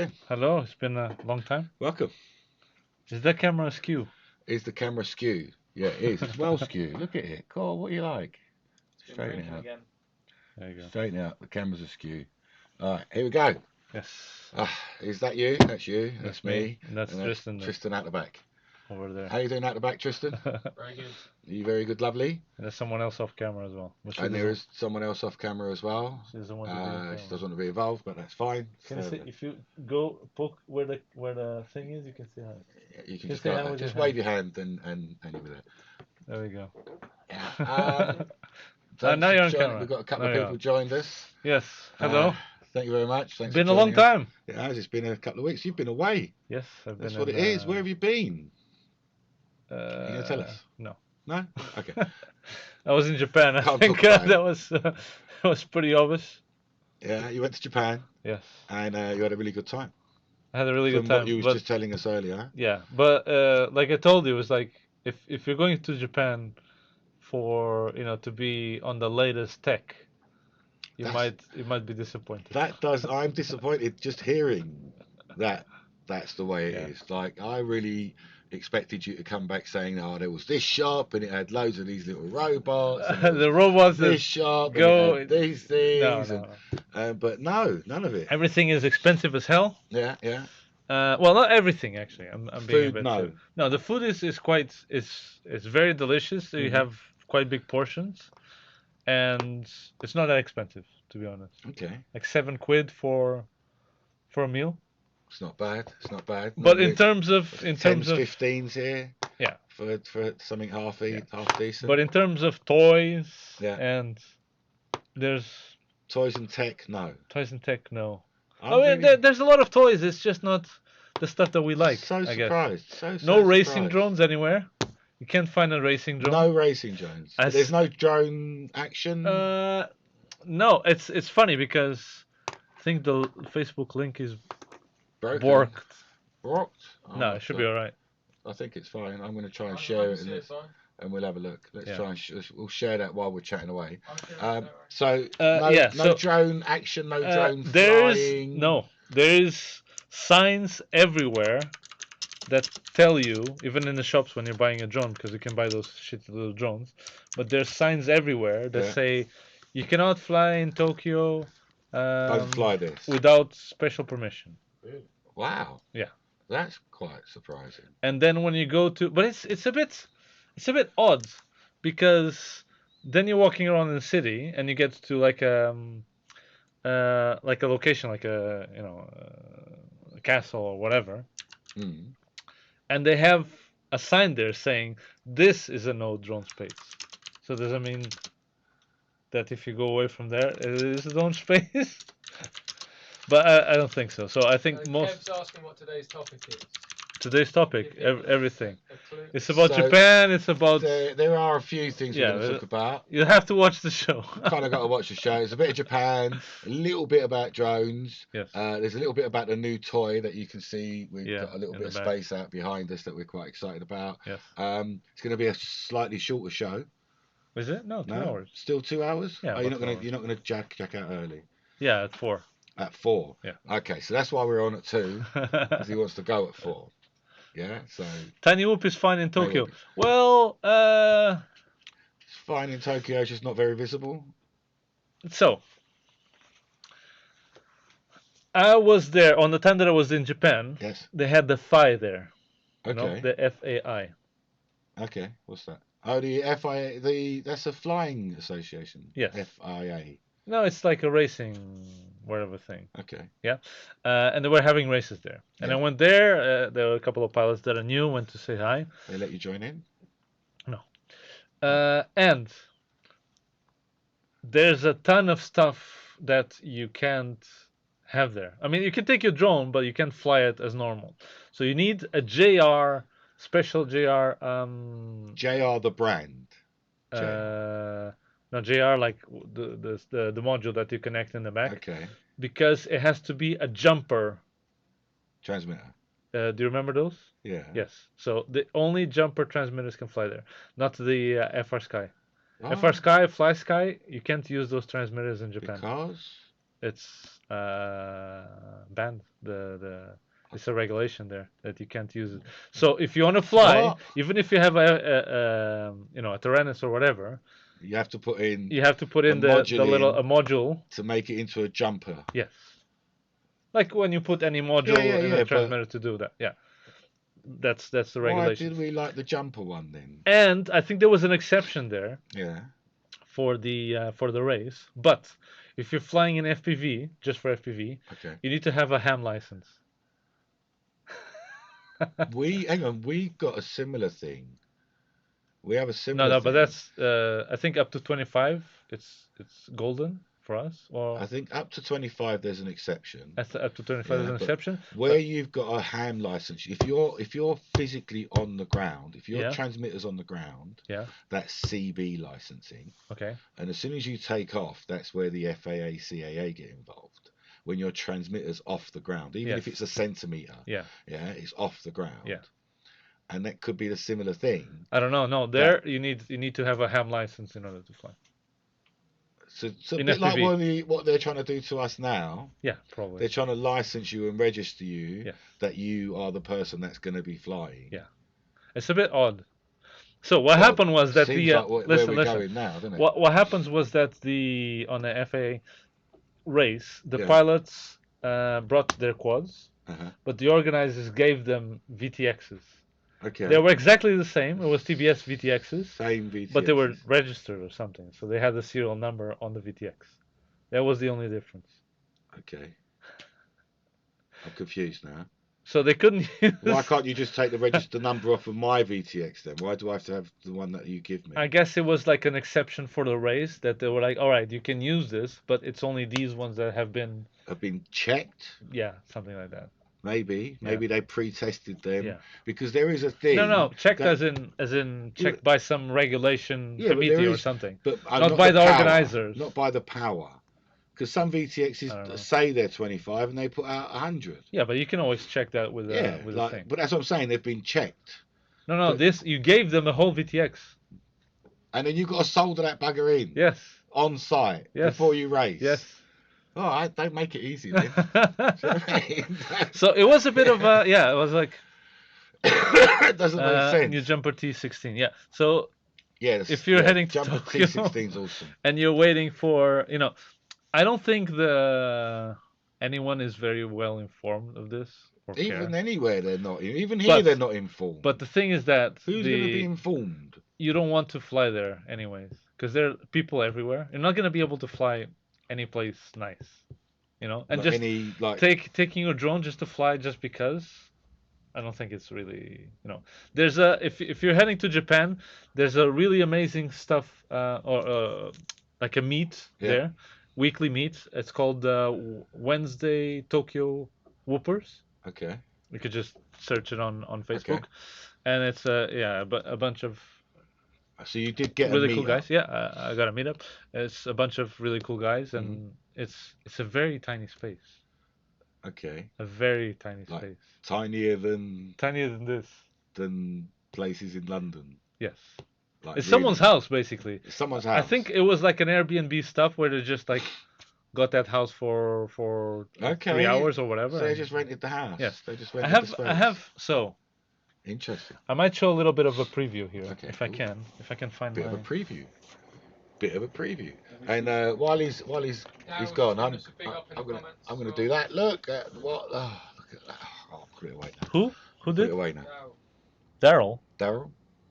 doing? Hello, it's been a long time. Welcome. Is that camera askew? Is the camera skew? Yeah, it is. It's well skewed. Look at it. Cole, what do you like? Straighten it out. Again. There you go. Straighten it out. The camera's askew. All right, here we go. Yes. Is that you? That's you. That's me. And that's Tristan Tristan out the back. over there. How you doing out the back, Tristan? Very good. Are you very good, lovely? And there's someone else off camera as well. And there is someone else off camera as well. She doesn't want to be She doesn't want to be involved, but that's fine. Can you see, if you go poke where the thing is, you can see how. You can just go like that. Just wave your hand and you'll be there. There we go. Yeah. Now you're on camera. We've got a couple of people joined us. Yes. Hello. Thank you very much. Thanks. Been a long time. It has. It's been a couple of weeks. You've been away. Yes, I've been. That's what it is. Where have you been? You gonna tell us? No. No. Okay. I was in Japan. I think that was pretty obvious. Yeah, you went to Japan. Yes. And you had a really good time. I had a really good time. What you were just telling us earlier. Yeah, but like I told you, it was like if you're going to Japan for to be on the latest tech, you might be disappointed. I'm disappointed just hearing that. That's the way it is. Like I really expected you to come back saying, "Oh, there was this shop and it had loads of these little robots." And the robots. This shop. Go. And it had these things. No. But no, none of it. Everything is expensive as hell. Yeah, yeah. Well, not everything actually. I'm being food, a bit no. The food is quite it's very delicious. So you have quite big portions, and it's not that expensive to be honest. Okay. Like £7 for a meal. It's not bad. It's not bad. But in terms of 15s here. Yeah. For something half decent. But in terms of toys. Yeah. And there's toys and tech. No. Toys and tech. No. There's a lot of toys. It's just not the stuff that we like. So surprised. So no racing drones anywhere. You can't find a racing drone. No racing drones. There's no drone action. No. It's funny because I think the Facebook link is Brocked? Oh, no, it should be all right. I think it's fine. I'm going to try and share it, and we'll have a look. Let's try and we'll share that while we're chatting away. No drone action, no drone flying. There's signs everywhere that tell you, even in the shops when you're buying a drone, because you can buy those shitty little drones. But there's signs everywhere that say you cannot fly in Tokyo. Don't fly this without special permission. Wow. Yeah. That's quite surprising. And then when you go to, but it's a bit odd because then you're walking around in the city and you get to like a location, like a castle or whatever, and they have a sign there saying this is a no drone space. So does that mean that if you go away from there, it is a drone space? But I don't think so. So I think most. Kev's asking what today's topic is. Today's topic, everything. It's about Japan. It's about. There are a few things we're going to talk about. You have to watch the show. Kind of got to watch the show. There's a bit of Japan, a little bit about drones. Yes. There's a little bit about the new toy that you can see. We've got a little bit of space out behind us that we're quite excited about. Yes. It's going to be a slightly shorter show. Is it? No, 2 hours. Still 2 hours? Yeah. You're not going to jack out early. Yeah, at 4. At 4. Yeah. Okay, so that's why we're on at 2, because he wants to go at 4. Yeah. So. Tiny Whoop is fine in Tokyo. Well, it's fine in Tokyo. It's just not very visible. So. I was there on the time that I was in Japan. Yes. They had the FAI there. Okay. The FAI. Okay, what's that? Oh, the FIA. That's a flying association. Yes. FIA. No, it's like a racing whatever thing. Okay. Yeah. And they were having races there. And I went there. There were a couple of pilots that I knew, went to say hi. They let you join in? No. And there's a ton of stuff that you can't have there. I mean, you can take your drone, but you can't fly it as normal. So you need a JR, special JR. JR the brand. No, JR like the module that you connect in the back. Okay. Because it has to be a jumper transmitter. Do you remember those? Yeah. Yes. So the only jumper transmitters can fly there, not the FR Sky. FR Sky, Fly Sky, you can't use those transmitters in Japan. Because? it's banned. It's a regulation there that you can't use it. So if you want to fly, What? even if you have a Tyrannus or whatever, You have to put in you have to put a in the little module module. to make it into a jumper. Yes. Like when you put any module in a Yeah, transmitter to do that. Yeah. That's the why regulation. did we like the jumper one then? And I think there was an exception there Yeah. for the race. But if you're flying in FPV, just for FPV, Okay. you need to have a ham license. Hang on, we got a similar thing. We have a similar No, thing. but that's I think up to 25. It's golden for us. Or I think up to 25 there's an exception. up to 25 is an exception. Where you've got a ham license, if you're physically on the ground, if your transmitter's on the ground, that's CB licensing. Okay. And as soon as you take off, that's where the FAA, CAA get involved. When your transmitter's off the ground, even if it's a centimeter, it's off the ground. Yeah. And that could be a similar thing. I don't know. No, there you need to have a ham license in order to fly. So it's a bit like what they're trying to do to us now. Yeah, probably. They're trying to license you and register you that you are the person that's going to be flying. Yeah, it's a bit odd. So what happened was that going now, doesn't it? What happens was that on the FAA race, the pilots brought their quads, but the organizers gave them VTXs. Okay. They were exactly the same. It was TBS VTXs. Same VTXs. But they were registered or something. So they had the serial number on the VTX. That was the only difference. Okay. I'm confused now. So they couldn't use... Why can't you just take the register number off of my VTX then? Why do I have to have the one that you give me? I guess it was like an exception for the race that they were like, all right, you can use this, but it's only these ones that have been checked? Yeah, something like that. Maybe they pre-tested them because there is a thing. No, checked as in checked by some regulation committee or something, but not by the organizers, not by the power. Because some VTXs say they're 25 and they put out 100. Yeah, but you can always check that with a thing. But that's what I'm saying. They've been checked. No, you gave them a whole VTX, and then you got to solder that bugger in. Yes. On site. Yes. Before you race. Yes. All right, don't make it easy then. So it was a bit of a it was like it doesn't make sense. New jumper T16, yeah. So yes, if you're heading to jumper Tokyo, T16's awesome, and you're waiting for I don't think anyone is very well informed of this. Or even care. Anywhere they're not. Even here they're not informed. But the thing is that who's going to be informed? You don't want to fly there anyways, because there are people everywhere. You're not going to be able to fly any place nice, and just taking your drone just to fly just because. I don't think it's really, There's if you're heading to Japan, there's a really amazing stuff or like a meet there, weekly meet. It's called Wednesday Tokyo Whoopers. Okay. You could just search it on Facebook, and it's a bunch of. So you did get really cool guys. Yeah, I got a meetup. It's a bunch of really cool guys, and it's a very tiny space. Okay. A very tiny space. Tinier than this. Than places in London. Yes. It's someone's house basically. It's someone's house. I think it was like an Airbnb stuff where they just like got that house for 3 hours or whatever. So they just rented the house. Yes. They just rented the space. I have so. Interesting. I might show a little bit of a preview here, if I can find bit of a preview. And while he's gone, I'm gonna do that. Look at what. Oh, look at that. Oh, I'll put it away now. Who put did? It away now. Daryl.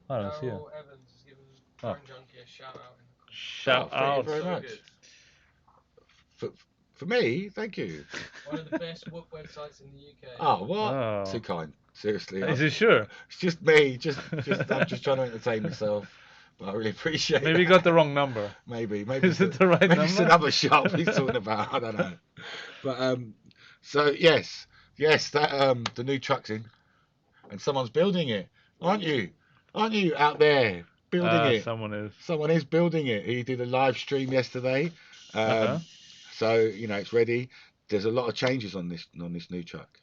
I don't see it. Evans is giving Drone Junkie a shout out. Shout out. Thank you very much. For me, thank you. One of the best whoop websites in the UK. Oh, what? Oh. Too kind. Seriously. Is it sure? It's just me. I'm just trying to entertain myself. But I really appreciate it. Maybe you got the wrong number. Maybe. Is it the right number? Maybe it's another shop he's talking about. I don't know. But so yes, that the new truck's in, and someone's building it, aren't you? Aren't you out there building it? Someone is building it. He did a live stream yesterday. So it's ready. There's a lot of changes on this new truck.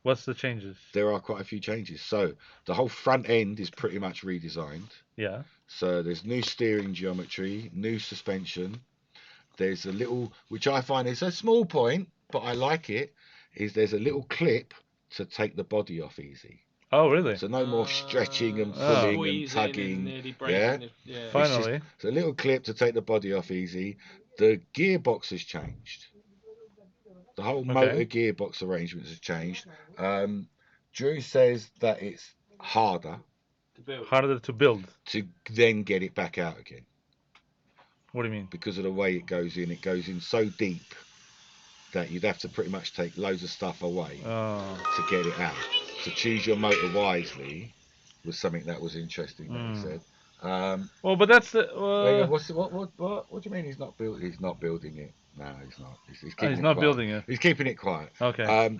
What's the changes? There are quite a few changes. So the whole front end is pretty much redesigned. Yeah. So there's new steering geometry, new suspension. there's a little, which I find is a small point, but I like it, is there's a little clip to take the body off easy. Oh, really? So no more stretching and Oh. pulling and Squeezing tugging. nearly Yeah. breaking yeah. It's Finally. a little clip to take the body off easy. The gearbox has changed. The whole motor gearbox arrangements has changed. Drew says that it's harder to build. to then get it back out again. What do you mean? Because of the way it goes in so deep that you'd have to pretty much take loads of stuff away to get it out. So choose your motor wisely was something that was interesting that he said. Well, but that's the. What do you mean he's not building? He's not building it. No, he's not. He's keeping he's it not quiet. building it. He's keeping it quiet. Okay.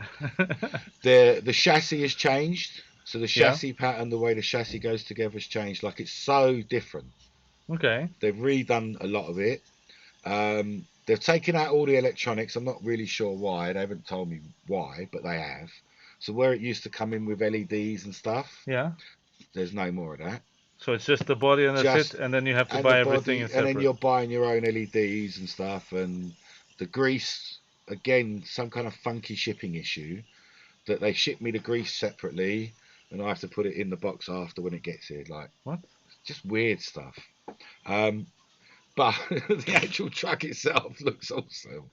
The chassis has changed. So the chassis pattern, the way the chassis goes together has changed. Like it's so different. Okay. They've redone a lot of it. They've taken out all the electronics. I'm not really sure why. They haven't told me why, but they have. So where it used to come in with LEDs and stuff, Yeah. there's no more of that. So it's just the body and that's it, and then you have to buy everything in separate. And then you're buying your own LEDs and stuff, and the grease, again, some kind of funky shipping issue that they ship me the grease separately, and I have to put it in the box after when it gets here. Like, what? Just weird stuff. But the actual truck itself looks awesome.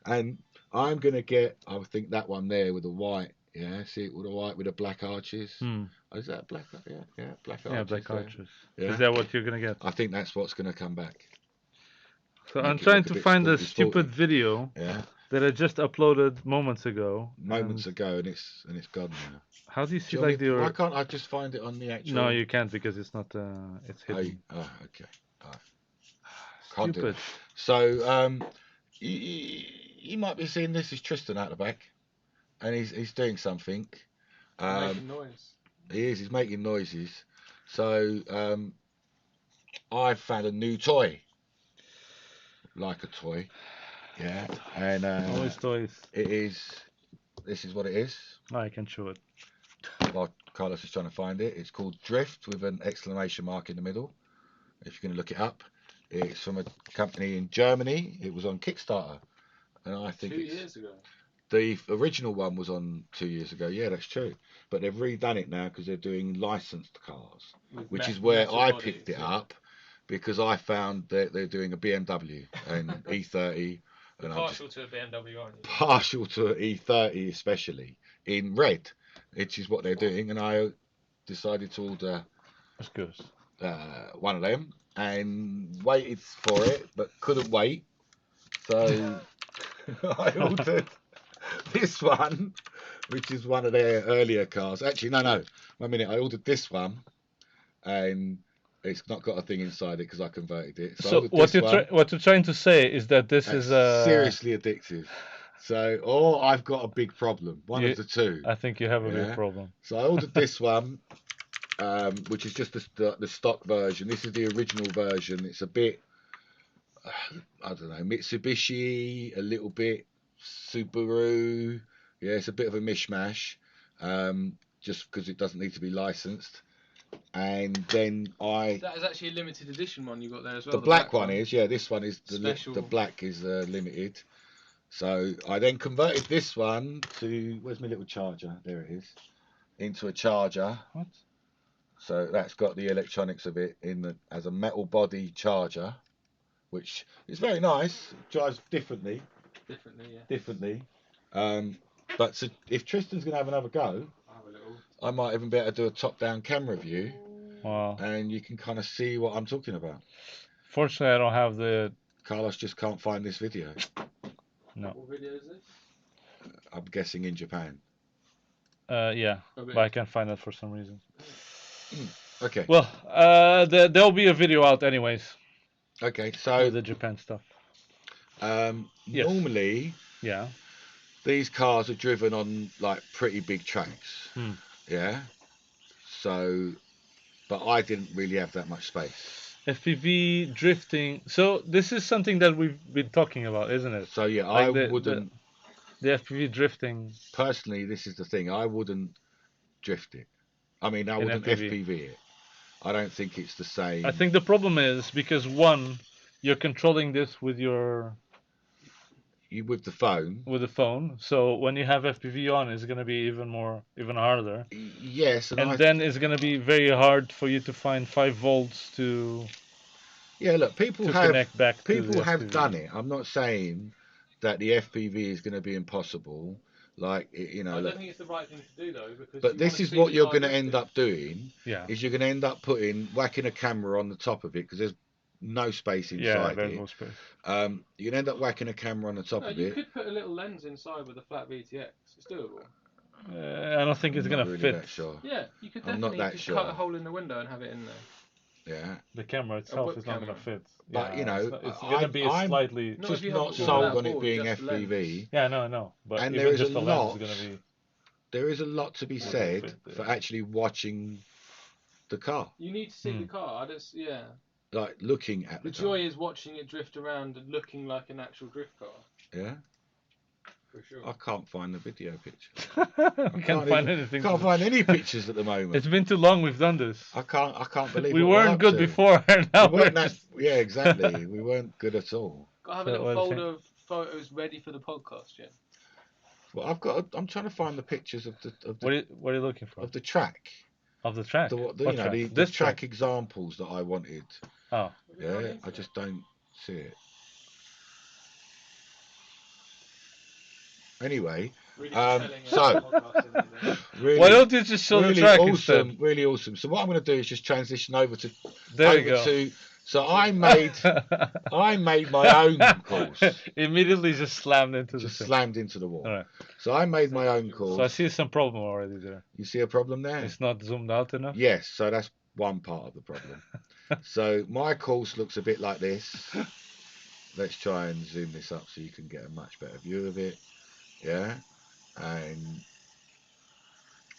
And I'm going to get, I think, that one there with the white. Yeah, see it with the white with the black arches. Oh, is that black? Yeah, black arches. Yeah, black arches. Yeah. Is that what you're going to get? I think that's what's going to come back. So I'm trying to find a stupid video that I just uploaded moments ago. And it's gone now. How do you see why can't I just find it on the actual? No, you can't because it's not. It's hidden. Oh, okay. Can't do it. So you might be seeing this is Tristan out the back, and he's doing something. Making noise. He's making noises. So I've found a new toy. Like a toy. Yeah. And always toys. This is what it is. I can show it. While Carlos is trying to find it. It's called Drift with an exclamation mark in the middle. If you're going to look it up. It's from a company in Germany. It was on Kickstarter. And I think 2 years ago. The original one was on 2 years ago. Yeah, that's true. But they've redone it now because they're doing licensed cars, which is where I picked it up because I found that they're doing a BMW and E30. And partial to a BMW, aren't you? Partial to an E30, especially in red, which is what they're doing. And I decided to order one of them and waited for it, but couldn't wait. So I ordered this one, which is one of their earlier cars. Actually, no. 1 minute. I ordered this one, and it's not got a thing inside it because I converted it. So what you're trying to say is that this is seriously addictive. So, or I've got a big problem. One of the two. I think you have a big problem. So I ordered this one, which is just the stock version. This is the original version. It's a bit, I don't know, Mitsubishi, a little bit Subaru. Yeah, it's a bit of a mishmash, just because it doesn't need to be licensed. And then that is actually a limited edition one you got there as well. The black one is, yeah. This one is the black is limited. So I then converted this one to, where's my little charger? There it is. Into a charger. What? So that's got the electronics of it as a metal body charger, which is very nice. It drives differently. Differently. But so if Tristan's going to have another go, I might even be able to do a top-down camera view. Wow. And you can kind of see what I'm talking about. Fortunately, I don't have the... Carlos just can't find this video. No. What video is this? I'm guessing in Japan. Yeah, but I can't find it for some reason. Okay. Well, there'll be a video out anyways. Okay, so... the Japan stuff. Yes. Normally... Yeah. These cars are driven on like pretty big tracks. Yeah. So, but I didn't really have that much space. FPV drifting. So this is something that we've been talking about, isn't it? So yeah, like I wouldn't. The FPV drifting. Personally, this is the thing. I wouldn't drift it. I mean, I wouldn't FPV it. I don't think it's the same. I think the problem is because one, you're controlling this with with the phone. with the phone. So when you have FPV on, it's gonna be even harder. Yes, And then it's gonna be very hard for you to find 5 volts to yeah. Look, connect back to the people have FPV. done it. I'm not saying that the FPV is going to be impossible. Like you know, I look, don't think it's the right thing to do though, because but you this want to is see what the you're car going to end drifting. up doing. Yeah. Is you're going to end up whacking a camera on the top of it because there's no space Yeah, inside there's it. no space. You're gonna end up whacking a camera on the top No, of you it. could put a little lens inside with a flat VTX. It's doable. I don't think I'm it's not gonna really fit. that sure. Yeah, you could I'm not definitely that just sure. cut a hole in the window and have it in there. Yeah. The camera A itself whip is not gonna camera. fit. But Yeah, you know, it's gonna be I'm slightly. Not just if you not haven't too bought sold low. that on it board, being just the lens. FPV. Yeah, no. But And even just the lens is gonna be. There is a lot to be said fit, yeah. for actually watching the car, You need to see the car. Yeah. like looking at The the joy car. is watching it drift around and looking like an actual drift car. Yeah. For sure. I can't find the video picture. We can't find anything. Can't find any pictures at the moment. It's been too long we've done this. I can't believe We what we're weren't up good to. before, and now We we're weren't that, just. yeah, exactly. We weren't good at all. Got to have So a little what do you folder of photos ready for the podcast, yeah. Well, I'm trying to find the pictures of What are you looking for? of the track. Of the track? The What track? the This track examples that I wanted. Oh. Yeah, I just don't see it. Really Really, so really, Why don't you just show really the track awesome, instead? really awesome. So what I'm going to do is just transition over to There you go. So I made my own course. Immediately just slammed into Just the thing. slammed into the wall. All right. So I made my own course. So I see some problem already there. You see a problem there? It's not zoomed out enough. Yes, so that's one part of the problem. So my course looks a bit like this. Let's try and zoom this up so you can get a much better view of it. Yeah, and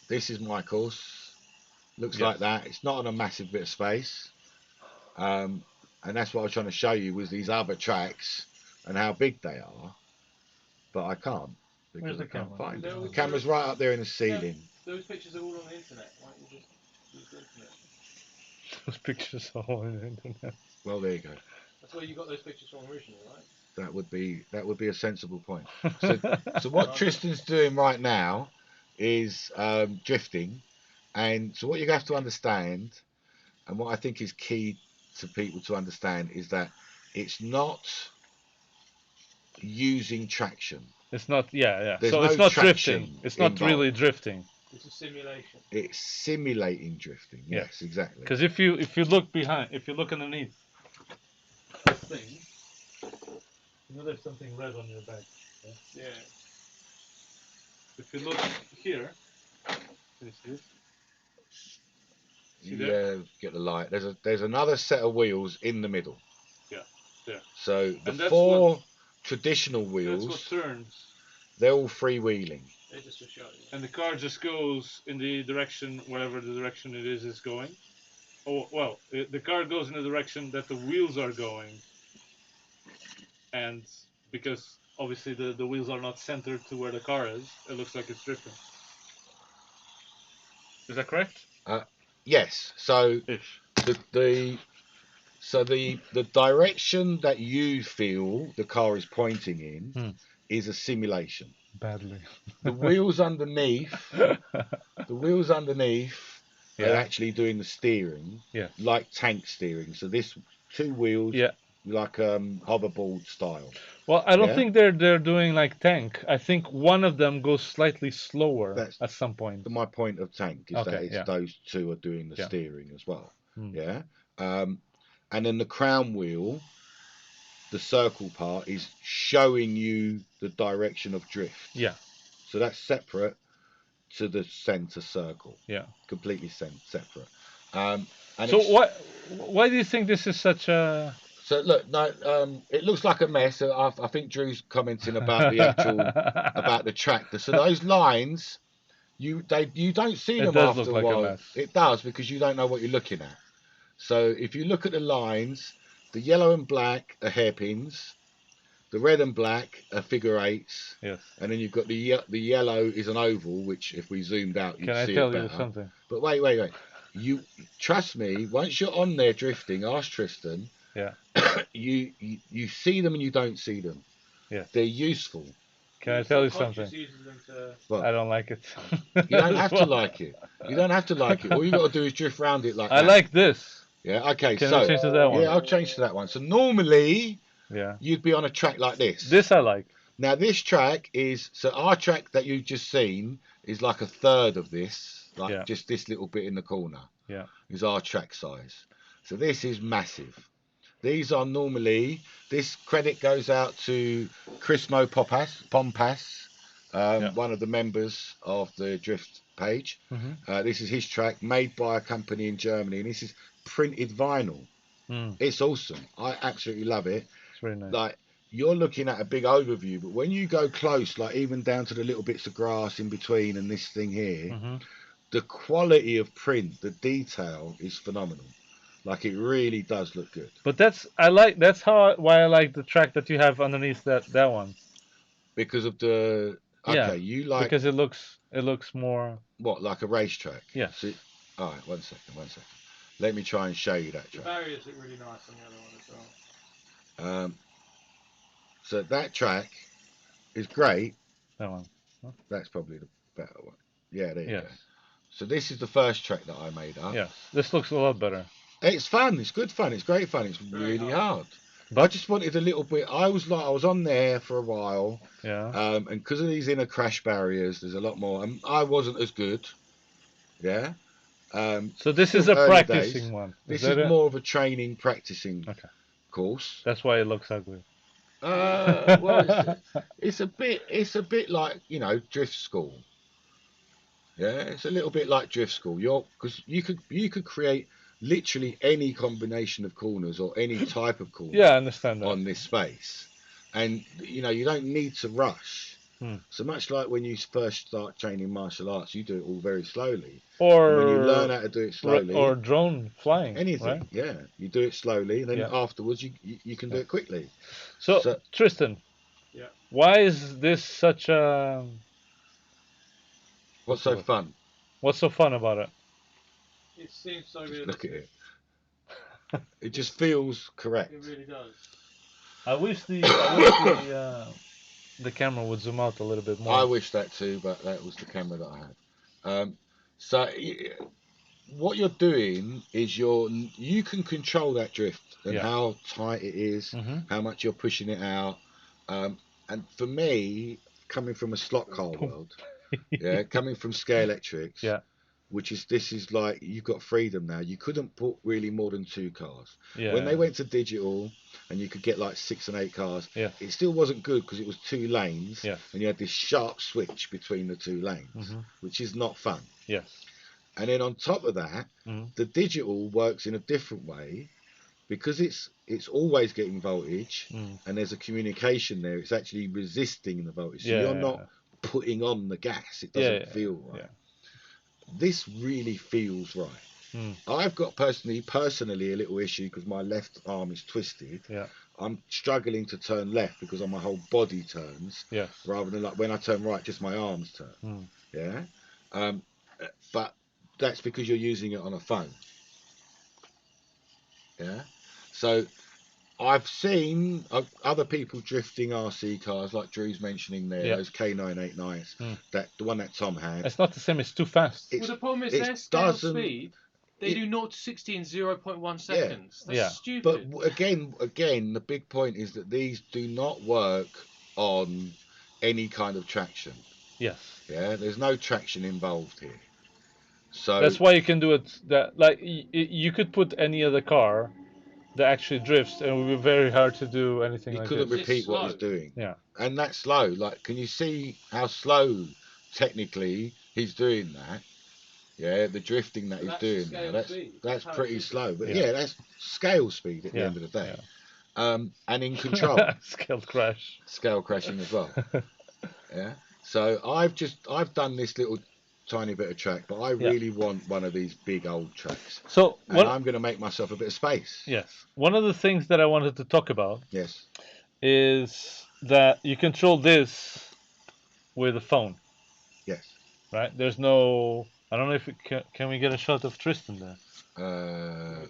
this is my course. Looks like that. It's not on a massive bit of space. And that's what I was trying to show you was these other tracks and how big they are. But I can't because I can't find it. The camera's right up there in the ceiling. Those pictures are all on the internet. Why don't you just use the internet? Those pictures are all on the internet. Well, there you go. That's where you got those pictures from originally, right? That would be a sensible point. So what Tristan's doing right now is drifting, and so what you have to understand, and what I think is key to people to understand is that it's not using traction. It's not, yeah. There's So no it's not traction drifting. It's not involved. really drifting. It's a simulation. It's simulating drifting. Yes, exactly. Because if you look behind, if you look underneath this thing, you know there's something red on your back. Yeah. If you look here, can you see this? Yeah, get the light. There's another set of wheels in the middle. Yeah, there. So the And that's four traditional wheels, That's what turns. they're all freewheeling. They just show you. And the car just goes in the direction, whatever the direction it is going. Oh, well, the car goes in the direction that the wheels are going. And because obviously the wheels are not centered to where the car is, it looks like it's drifting. Is that correct? Yes. So Ish. the direction that you feel the car is pointing in is a simulation. Badly. The wheels underneath, are actually doing the steering, like tank steering. So this two wheels, like hoverboard style. Well, I don't think they're doing like tank. I think one of them goes slightly slower at some point. My point of tank is that those two are doing the steering as well. Yeah. And then the crown wheel, the circle part, is showing you the direction of drift. Yeah. So that's separate to the center circle. Yeah. Completely separate. So why do you think this is such a... So look, no, it looks like a mess. I think Drew's commenting about the actual about the tractor. So those lines, you don't see them after a while. It does, because you don't know what you're looking at. So if you look at the lines, the yellow and black are hairpins, the red and black are figure eights. Yes. And then you've got the yellow is an oval, which if we zoomed out, you'd see it better. Can I tell you something? But wait. You trust me. Once you're on there drifting, ask Tristan. Yeah. you see them and you don't see them. Yes. They're useful. Can I Your tell you subconscious something? uses them to. Well, I don't like it. you don't As have to well. like it. You don't have to like it. All you got to do is drift round it like I that. like this. Yeah. Okay. Can we So change to that one? yeah, I'll change to that one. So normally Yeah. you'd be on a track like this. This I like. Now this track is so our track that you've just seen is like a third of this, like Yeah. just this little bit in the corner. Yeah. Is our track size. So this is massive. These are normally, this credit goes out to Chrismo Pompas, Yeah. one of the members of the Drift page. Mm-hmm. This is his track made by a company in Germany, and this is printed vinyl. It's awesome. I absolutely love it. It's very nice. Like, you're looking at a big overview, but when you go close, like even down to the little bits of grass in between and this thing here, the quality of print, the detail is phenomenal. Like it really does look good. But that's why I like the track that you have underneath that one. Because of the Yeah. okay, you like Because it looks more. what, like a racetrack? Yes. So, all right, one second. Let me try and show you that The track. barriers look really nice on the other one as well. So that track is great. That one. Huh? That's probably the better one. Yeah, there you Yes. go. So this is the first track that I made up. Yes. This looks a lot better. It's fun. It's good fun. It's great fun. It's Very really hard. hard. But I just wanted a little bit. I was on there for a while. yeah. And because of these inner crash barriers, there's a lot more. And I wasn't as good. Yeah. So this is still a early practicing days. one. This that is it? more of a training, practicing Okay. course. That's why it looks ugly. Well, it's a bit like, you know, drift school. Yeah, it's a little bit like drift school. Because you could create literally any combination of corners or any type of corner Yeah, I understand that. on this space, and you know you don't need to rush. So much like when you first start training martial arts, you do it all very slowly. Or and when you learn how to do it slowly, or drone flying. anything, Right? yeah, you do it slowly, and then Yeah. afterwards you can do it quickly. So Tristan, Yeah. why is this such a What's so fun? What's so fun about it? It seems so Just realistic. look at it. It just feels correct. It really does. I wish the camera would zoom out a little bit more. I wish that too, but that was the camera that I had. So what you're doing is you can control that drift and how tight it is, how much you're pushing it out. And for me, coming from a slot car world, coming from Scale Electrics, this is like you've got freedom now. You couldn't put really more than 2 cars. When they went to digital and you could get like 6 and 8 cars, it still wasn't good because it was 2 lanes and you had this sharp switch between the 2 lanes, which is not fun. Yes. And then on top of that, the digital works in a different way because it's always getting voltage and there's a communication there. It's actually resisting the voltage. So you're not putting on the gas. It doesn't feel right. This really feels right. I've got personally a little issue because my left arm is twisted. I'm struggling to turn left because my whole body turns rather than like when I turn right, just my arms turn. But that's because you're using it on a phone. So I've seen other people drifting RC cars, like Drew's mentioning there, those K989s, the one that Tom had. It's not the same. It's too fast. Well, the problem is their scale speed. They do 0 to 60 in 0.1 seconds. That's stupid. But again, the big point is that these do not work on any kind of traction. Yes. Yeah, there's no traction involved here. So that's why you can do it. That like you could put any other car that actually drifts, and it would be very hard to do anything like this. He couldn't repeat what he's doing. Yeah. And that's slow. Like, can you see how slow technically he's doing that? Yeah, the drifting that he's doing now. That's pretty slow. But that's scale speed at the end of the day. And in control. Scale crash. Scale crashing as well. Yeah. So I've done this little tiny bit of track, but I really want one of these big old tracks. So I'm going to make myself a bit of space. Yes. One of the things that I wanted to talk about is that you control this with a phone. Yes. Right? There's no... I don't know if can we get a shot of Tristan there?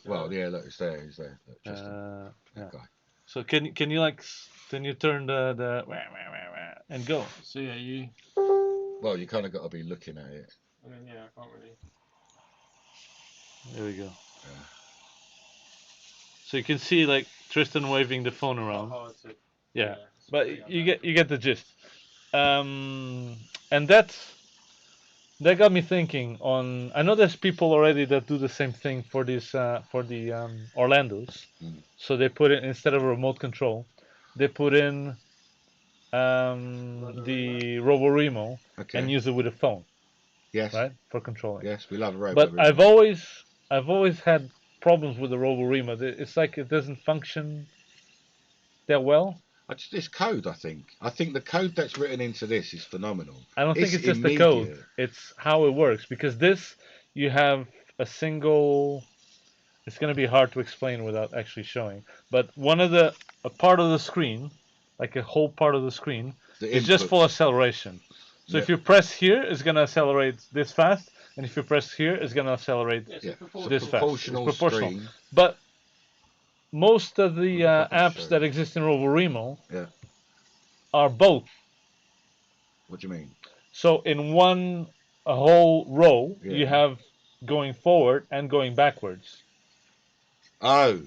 Well, yeah, look, it's there. He's there. Look, Tristan. Yeah. Guy. So can you like can you turn the and go? So yeah, you. Well, you kind of got to be looking at it. I mean, yeah, I can't really. There we go. Yeah. So you can see like Tristan waving the phone around. Hard to. Yeah, it's but pretty you get the gist. And that got me thinking on. I know there's people already that do the same thing for this for the Orlandos. Mm. So they put it instead of a remote control, they put in the RoboRemo Okay. and use it with a phone, Yes. right, for controlling. Yes, we love Robo. But I've always had problems with the RoboRemo. It's like it doesn't function that well. It's code, I think. I think the code that's written into this is phenomenal. I don't think it's just the immediate. code. It's how it works. Because this, you have a single. It's going to be hard to explain without actually showing. But a part of the screen, like a whole part of the screen, is just for acceleration. So if you press here, it's going to accelerate this fast. And if you press here, it's going to accelerate this fast. It's proportional. Screen. But most of the apps that exist in RoboRemo are both. What do you mean? So in a whole row, you have going forward and going backwards. Oh,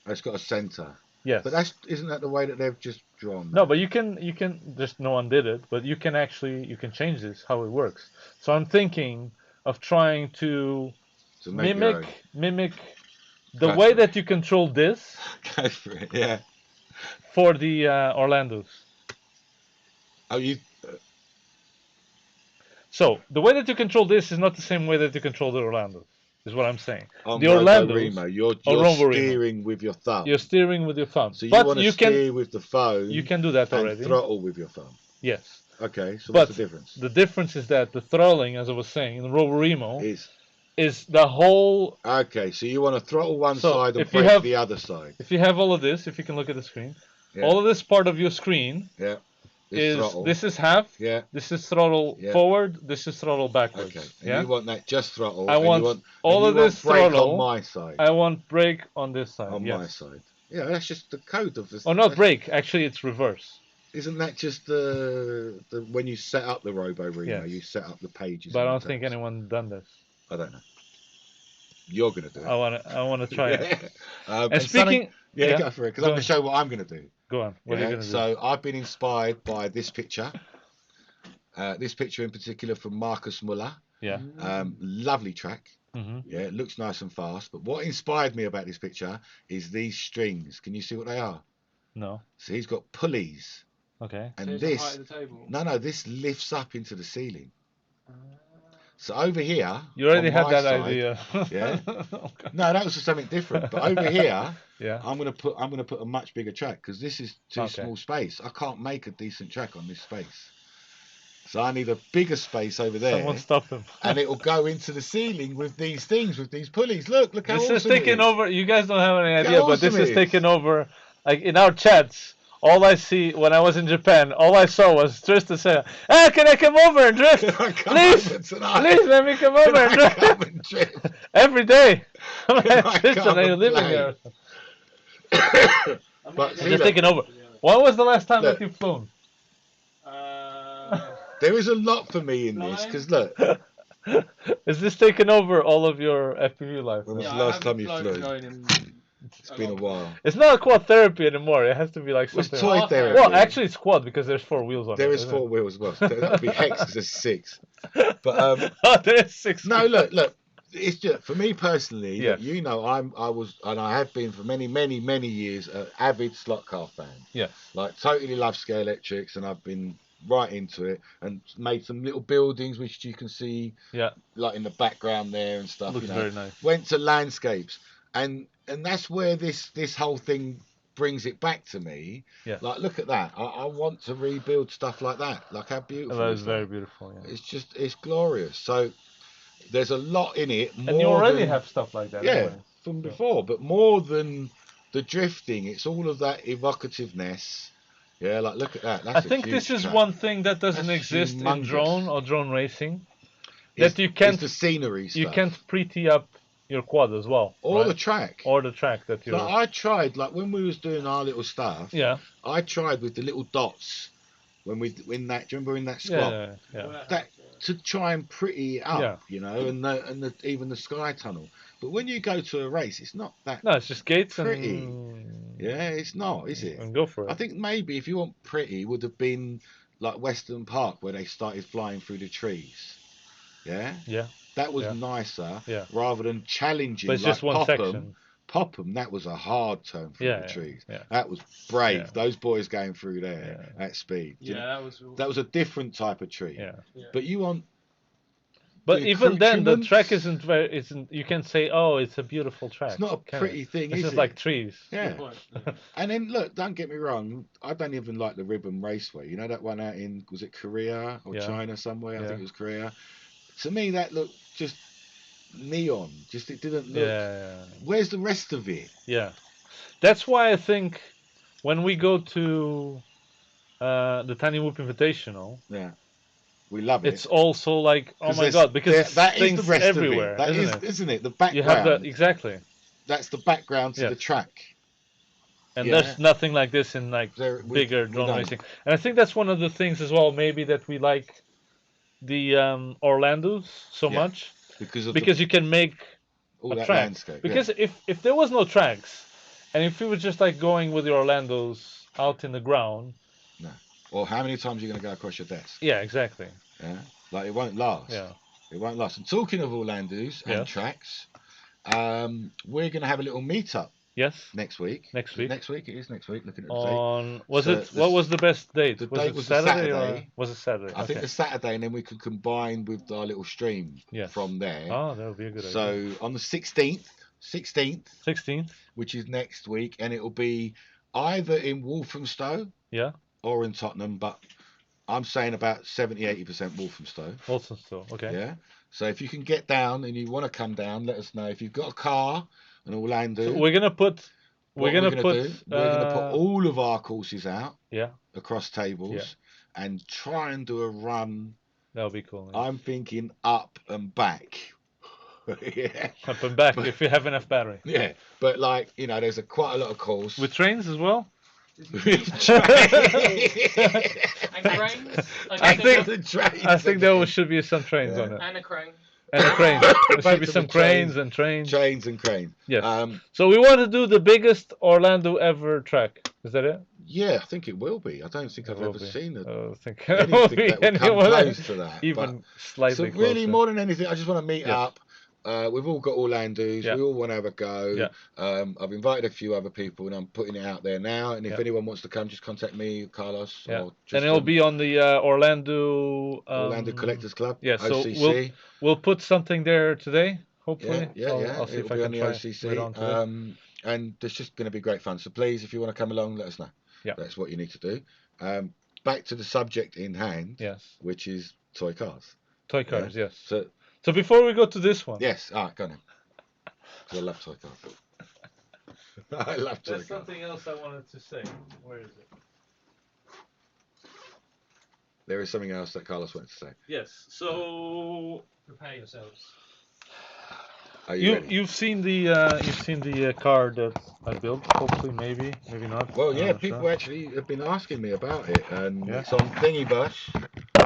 it's got a center. Yes. But isn't that the way that they've just drawn that? No, but you can just no one did it, but you can change this how it works. So I'm thinking of trying to mimic the way that you control this. Go for it, yeah. For the Orlandos. Oh, you. So the way that you control this is not the same way that you control the Orlandos. Is what I'm saying. On the Orlandos, you're steering with your thumb. You're steering with your thumb. So you want to steer with the phone. You can do that and already. Throttle with your thumb. Yes. Okay, so what's the difference? The difference is that the throttling, as I was saying, in the RoboRemo is the whole. Okay, so you want to throttle one side and brake the other side. If you have all of this, if you can look at the screen, all of this part of your screen. Yeah. This is half. Yeah. This is throttle forward. This is throttle backwards. Okay. And you want that just throttle. I want all of this throttle on my side. I want brake on this side. On my side. Yeah, that's just the code of this. Oh, not brake. Actually, it's reverse. Isn't that just the when you set up the RoboRemo, you set up the pages? But I don't think anyone done this. I don't know. You're gonna do it. I wanna try it. And speaking, go for it, because I'm gonna show what I'm gonna do. Go on. What are you gonna do? So I've been inspired by this picture. This picture in particular from Marcus Muller. Yeah. Lovely track. Mm-hmm. Yeah, it looks nice and fast. But what inspired me about this picture is these strings. Can you see what they are? No. So he's got pulleys. Okay. And so this. The height of the table. No, this lifts up into the ceiling. So over here, you already had that side, idea. Yeah. Okay. No, that was for something different. But over here, yeah, I'm gonna put a much bigger track because this is too small space. I can't make a decent track on this space. So I need a bigger space over there. Someone stop him. And it will go into the ceiling with these things, with these pulleys. Look how this awesome is taking over. You guys don't have any idea, but this is taking over. Like in our chats. All I see when I was in Japan, all I saw was Tristan saying, "Ah, can I come over and drift? Please, let me come over and drift." Every day. Tristan, are you living there? But just taking over. When was the last time that you've flown? There is a lot for me in this, because look. Is this taking over all of your FPV life? When was the last time you flew? It's been a while. It's not a Quadtherapy anymore. It has to be like something. It's toy therapy. Well, actually, it's quad because there's 4 wheels on it. There is 4 wheels as well. That would be hex because there's 6. But there is 6. No, look. It's just for me personally. Yeah. You know, I was and I have been for many years an avid slot car fan. Yeah. Like totally love scale electrics, and I've been right into it and made some little buildings which you can see. Yeah. Like in the background there and stuff. Looks very nice. Went to landscapes. And that's where this whole thing brings it back to me. Yeah. Like, look at that. I want to rebuild stuff like that. Like, how beautiful. That is very beautiful. Yeah. It's glorious. So there's a lot in it. And you already have stuff like that. Yeah, anyway. from before. But more than the drifting, it's all of that evocativeness. Yeah, like, look at that. I think this is one thing that doesn't exist in drone or drone racing. That you can't. It's the scenery stuff. You can't pretty up your quad as well, or right? the track. Or the track that you're. Like I tried, like when we was doing our little stuff. Yeah. I tried with the little dots when we in that. Do you remember in that squat? Yeah. That to try and pretty it up, Yeah. you know, and even the sky tunnel. But when you go to a race, it's not that No, it's just gates pretty. and. Yeah, it's not, is it? And go for it. I think maybe if you want pretty, would have been like Western Park where they started flying through the trees. Yeah. Yeah. That was Yeah. nicer, Yeah. rather than challenging But it's like just one Popham. section. Popham, that was a hard turn through the trees. Yeah. That was brave. Yeah. Those boys going through there at speed. Yeah, that was a different type of tree. Yeah. But you want. But the even then, the accoutrements, track isn't. You can say, "Oh, it's a beautiful track." It's not a pretty thing, It's is just it? like trees. Yeah. And then look, don't get me wrong. I don't even like the Ribbon Raceway. You know that one out in, was it Korea or China somewhere? I think it was Korea. To me, that looked just neon. Just it didn't look. Yeah. Where's the rest of it? Yeah. That's why I think when we go to the Tiny Whoop Invitational, Yeah, we love it. it's also like, oh my god, because that is things the rest everywhere, of it. That isn't is, it? isn't it? The background. You have the exactly. That's the background to the track. And there's nothing like this in like bigger drone don't. racing. And I think that's one of the things as well, maybe that we like the Orlandos so much because you can make a track. Landscape. Because if there was no tracks, and if we were just like going with the Orlandos out in the ground. No. Well, how many times are you going to go across your desk? Yeah, exactly. Yeah, like it won't last. Yeah. It won't last. And talking of Orlandos and tracks, we're going to have a little meetup. Yes. Next week. Next week. Next week. It is next week. Looking at the date. What was the best date? The was date it was Saturday, Saturday. or was it Saturday? I think the Saturday, and then we could combine with our little stream from there. Oh, that would be a good So idea. on the 16th, which is next week, and it'll be either in Walthamstow, or in Tottenham, but I'm saying about 70-80% Walthamstow. Walthamstow, okay. Yeah. So if you can get down and you want to come down, let us know. If you've got a car, an Orlando. So we're gonna put put all of our courses out. Yeah. Across tables, and try and do a run. That'll be cool. Yeah. I'm thinking up and back. Up and back if you have enough battery. Yeah, but like there's quite a lot of calls with trains as well. I think there should be some trains on it. And a crane. And a crane. There should be some cranes and trains. Trains and cranes. Yes. So we want to do the biggest Orlando ever track. Is that it? Yeah, I think it will be. I don't think I've ever seen it. I think anything that will come close to that. Even slightly closer. Really, more than anything, I just want to meet up. We've all got Orlandos. We all want to have a go. Yeah. I've invited a few other people, and I'm putting it out there now. And if anyone wants to come, just contact me, Carlos. Yeah. Or just, and it'll be on the Orlando Collectors Club. Yeah. So OCC. we'll put something there today. Hopefully. Yeah. I'll see it'll if I be can on the OCC. And it's just going to be great fun. So please, if you want to come along, let us know. Yeah. That's what you need to do. Back to the subject in hand. Yes. Which is toy cars. Toy cars. Yes. So before we go to this one. Yes. All right. Go on. I love toy cars. I love toy cars. There's something else I wanted to say. Where is it? There is something else that Carlos wanted to say. Yes. So prepare yourselves. Are you ready? You've seen the car that I built. Hopefully, maybe not. Well, yeah, people actually have been asking me about it, and it's on Thingibush.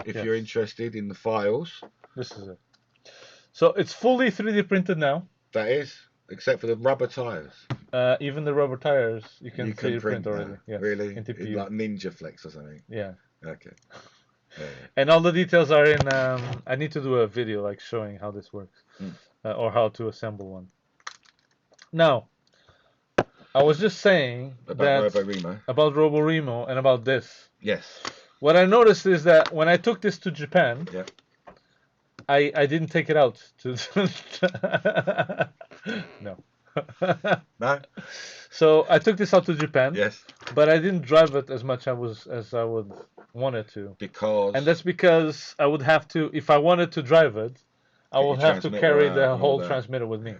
If you're interested in the files, this is it. So it's fully 3D printed now. That is, except for the rubber tires. Even the rubber tires you can 3D print already. Yes. Really? Like Ninja Flex or something. Yeah. Okay. Yeah. And all the details are in. I need to do a video like showing how this works, or how to assemble one. Now, I was just saying about RoboRemo and about this. Yes. What I noticed is that when I took this to Japan, I didn't take it out to. No. No. So I took this out to Japan. Yes. But I didn't drive it as much as I would wanted to. And that's because I would have to, if I wanted to drive it, I would have to carry the whole transmitter with me.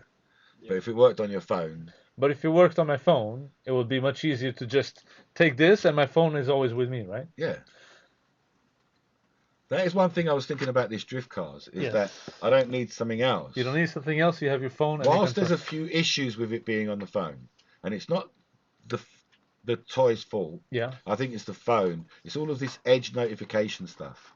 But if it worked on your phone. But if it worked on my phone, it would be much easier to just take this, and my phone is always with me, right? Yeah. That is one thing I was thinking about these drift cars, is Yes. that I don't need something else. You don't need something else. You have your phone. And Whilst there's a few issues with it being on the phone, and it's not the toy's fault. Yeah. I think it's the phone. It's all of this edge notification stuff.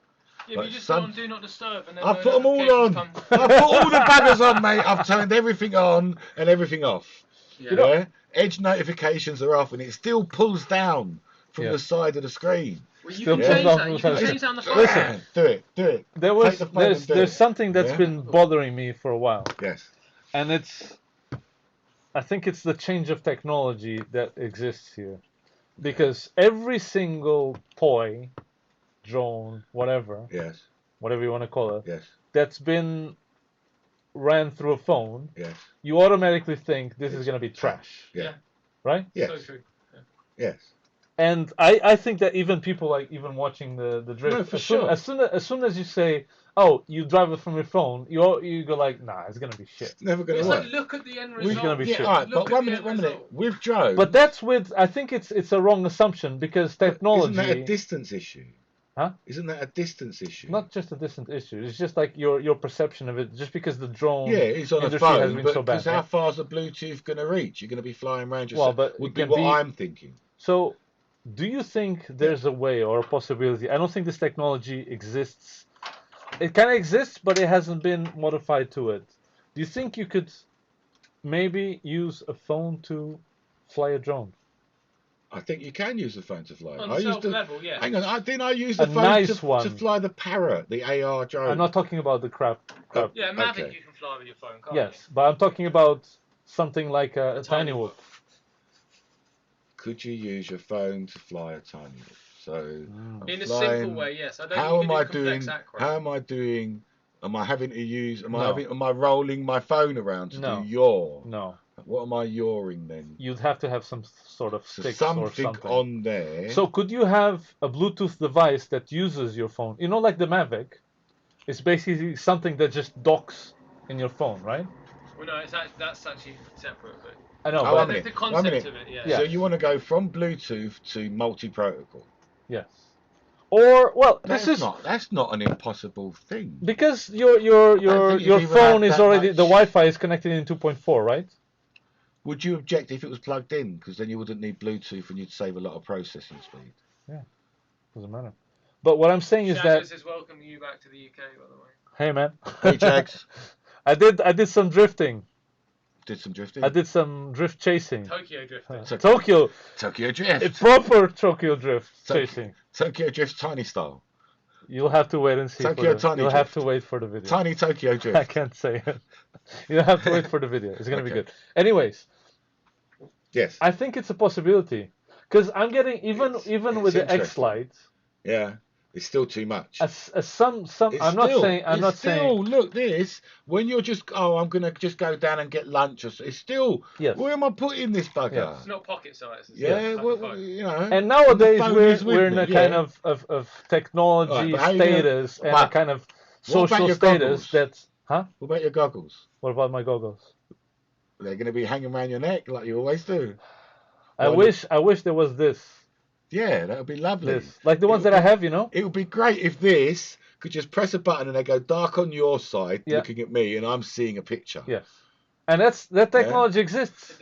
Yeah, but you just put on Do Not Disturb, and then I've put them all on. I've put all the buggers on, mate. I've turned everything on and everything off. Yeah. Edge notifications are off, and it still pulls down from the side of the screen. Well, you can change that. You can change that on the phone. Listen, do it. There's something that's been bothering me for a while. Yes. And I think it's the change of technology that exists here, because every single toy, drone, whatever, whatever you want to call it, that's been ran through a phone, you automatically think this is going to be trash. Yeah. Right? Yes. So true. Yes. And I think that even people like even watching the drift, No, for sure. As soon as you say, oh, you drive it from your phone, you go like, nah, it's gonna be shit. It's never gonna work. Like, look at the end result. It's gonna be shit. All right, but one minute. With drones. But that's I think it's a wrong assumption, because technology. Isn't that a distance issue? Huh? Isn't that a distance issue? Not just a distance issue. It's just like your perception of it. Just because the drone it's on a industry phone, has been so bad. Because how far is the Bluetooth going to reach? You're going to be flying around yourself. Well, but would be what I'm thinking. So, do you think there's a way or a possibility? I don't think this technology exists. It kind of exists, but it hasn't been modified to it. Do you think you could maybe use a phone to fly a drone? I think you can use the phone to fly. On the level, yeah. Hang on, didn't I use the phone to fly the Parrot, the AR drone? I'm not talking about the crap. Yeah, Mavic you can fly with your phone, can't you? Yes, but I'm talking about something like a tiny whoop. Could you use your phone to fly a tiny whoop? So in a simple way, yes. I don't how think am I do doing? complex How am I doing? Am I having to use? Am I rolling my phone around to do yaw? No. What am I yawing then? You'd have to have some sort of sticks something or something on there. So could you have a Bluetooth device that uses your phone? You know, like the Mavic. It's basically something that just docks in your phone, right? Well, no, that's actually separate. But I know. But the concept of it, yeah. So you want to go from Bluetooth to multi-protocol? Yes. Or that's not an impossible thing. Because your phone is already the Wi-Fi is connected in 2.4, right? Would you object if it was plugged in? Because then you wouldn't need Bluetooth and you'd save a lot of processing speed. Yeah, doesn't matter. But what I'm saying is that is welcoming you back to the UK, by the way. Hey man. Hey Jags. I did some drifting. Did some drifting? I did some drift chasing. Tokyo drifting. Tokyo drift. Proper Tokyo drift chasing. Tokyo drift tiny style. You'll have to wait and see. You'll have to wait for the video. Tiny Tokyo drift. I can't say it. You'll have to wait for the video. It's gonna be good. Anyways. Yes. I think it's a possibility, because I'm getting even with the X Lite. Yeah. It's still too much. I'm not saying. Look, when you're just I'm gonna just go down and get lunch, it's still. Yes. Where am I putting this bugger? Yes. It's not pocket size. You know. And nowadays we're in a kind of technology status and a kind of social status that's. Huh? What about your goggles? What about my goggles? They're gonna be hanging around your neck like you always do. I wish there was this. Yeah, that would be lovely. Like the ones that I have, you know? It would be great if this could just press a button and they go dark on your side, looking at me, and I'm seeing a picture. Yes. And that technology exists.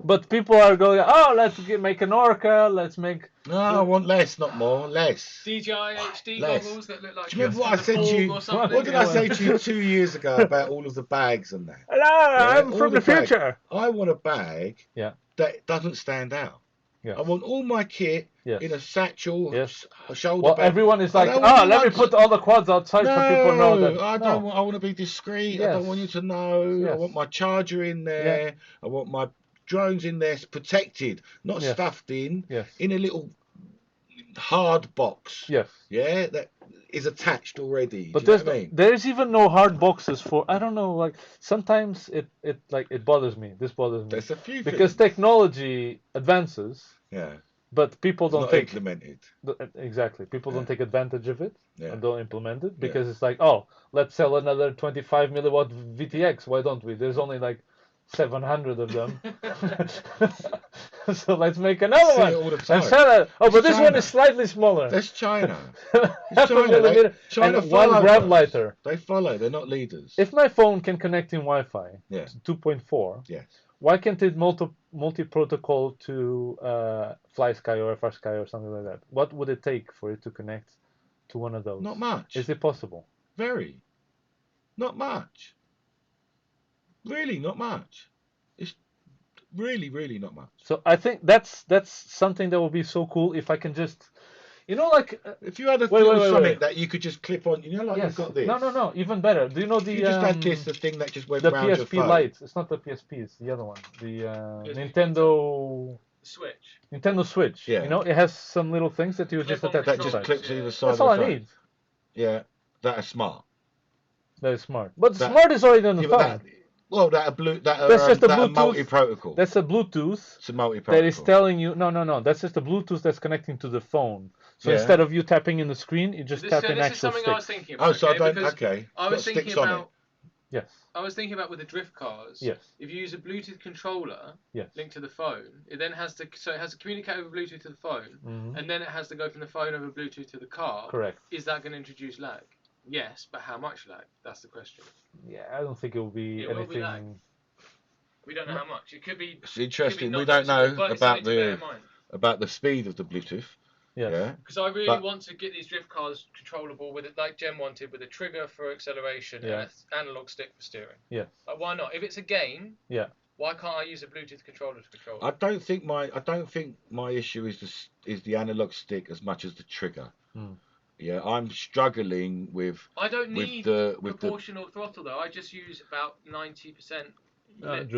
But people are going, let's make an Orca, let's make... No, I want less, not more, less. DJI HD goggles that look like... Do you remember what I said to you? What did I say to you 2 years ago about all of the bags and that? I'm from the future. I want a bag that doesn't stand out. Yeah. I want all my kit in a satchel, a shoulder bag. Everyone is like, let me put all the quads outside so people know that. I don't want. I want to be discreet. I don't want you to know. I want my charger in there. I want my drones in there, protected, not stuffed in a little hard box. Yes. Yeah, that is attached already. But there's even no hard boxes for. I don't know. Like sometimes it bothers me. This bothers me. There's a few because technology advances. Yeah. But people don't implement it. Exactly. People don't take advantage of it and don't implement it because it's like, let's sell another 25 milliwatt VTX. Why don't we? There's only like 700 of them. So let's make another See one. it all the And time. sell it. Oh, It's but this one China. is slightly smaller. That's China. Half a millimeter China and one follows gram us. lighter. They follow. They're not leaders. If my phone can connect in Wi-Fi Yeah. to 2.4, Yes. why can't it multi-protocol to FlySky or FrSky or something like that? What would it take for it to connect to one of those? Not much. Is it possible? Very. Not much. Really, not much. It's really, really not much. So I think that's something that would be so cool if I can just, like if you had a something that you could just clip on, like yes. you've got this. No, even better. Do you know the? You just had the thing that just went the round your PSP phone. Lite. It's not the PSP. It's the other one. The Nintendo Switch. Nintendo Switch. Yeah. It has some little things that you just attach. That just clips either side. That's all I need. Yeah, that is smart. That is smart. But smart is already on the phone. That's just a Bluetooth multi-protocol. That's a Bluetooth. It's a multi-protocol. That is telling you no. That's just a Bluetooth that's connecting to the phone. So instead of you tapping in the screen, you just tap in actual This is something sticks. I was thinking about. Oh, so I don't. I was thinking about. Yes. I was thinking about with the drift cars. Yes. If you use a Bluetooth controller linked to the phone, it then has to communicate over Bluetooth to the phone, and then it has to go from the phone over Bluetooth to the car. Correct. Is that going to introduce lag? Yes, but how much lag? That's the question. Yeah, I don't think it will be anything. Will be lag. We don't know how much. It could be. It's interesting. We don't know about the speed of the Bluetooth. Yes. Yeah. Because I really want to get these drift cars controllable with it, like Jem wanted, with a trigger for acceleration and an analog stick for steering. Yeah. Like, why not? If it's a game. Yeah. Why can't I use a Bluetooth controller to control it? I don't think my issue is the analog stick as much as the trigger. Yeah, I'm struggling with. I don't need proportional throttle though. I just use about 90%.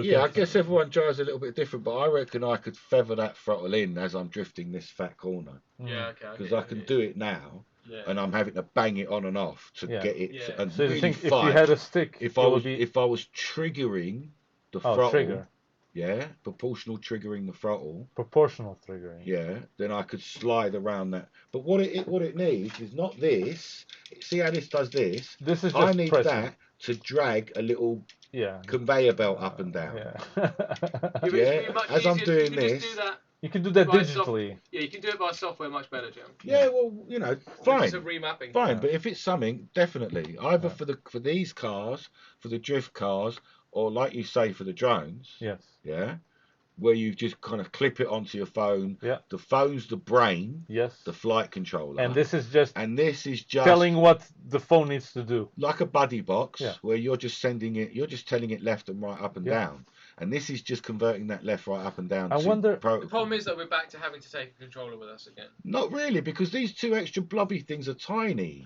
Yeah, I guess everyone drives a little bit different, but I reckon I could feather that throttle in as I'm drifting this fat corner. Yeah, okay. Because I can do it now, and I'm having to bang it on and off to get it. Yeah. And so really you think fight. if you had a stick, if I was triggering the throttle, trigger. Yeah, proportional triggering the throttle. Proportional triggering. Yeah, then I could slide around that. But what it needs is not this. See how this does this? This is just I need pressing. that to drag a little conveyor belt up and down. As I'm doing this. You can do that digitally. Yeah, you can do it by software much better, Jim. Yeah, well, fine. It's a remapping. Fine, but if it's something, definitely either for these cars, for the drift cars, or like you say for the drones. Yes. Yeah. Where you just kind of clip it onto your phone. Yeah. The phone's the brain. Yes. The flight controller. And this is just telling what the phone needs to do. Like a buddy box, where you're just telling it left and right, up and down. And this is just converting that left, right, up and down. I wonder. The problem is that we're back to having to take a controller with us again. Not really, because these two extra blobby things are tiny.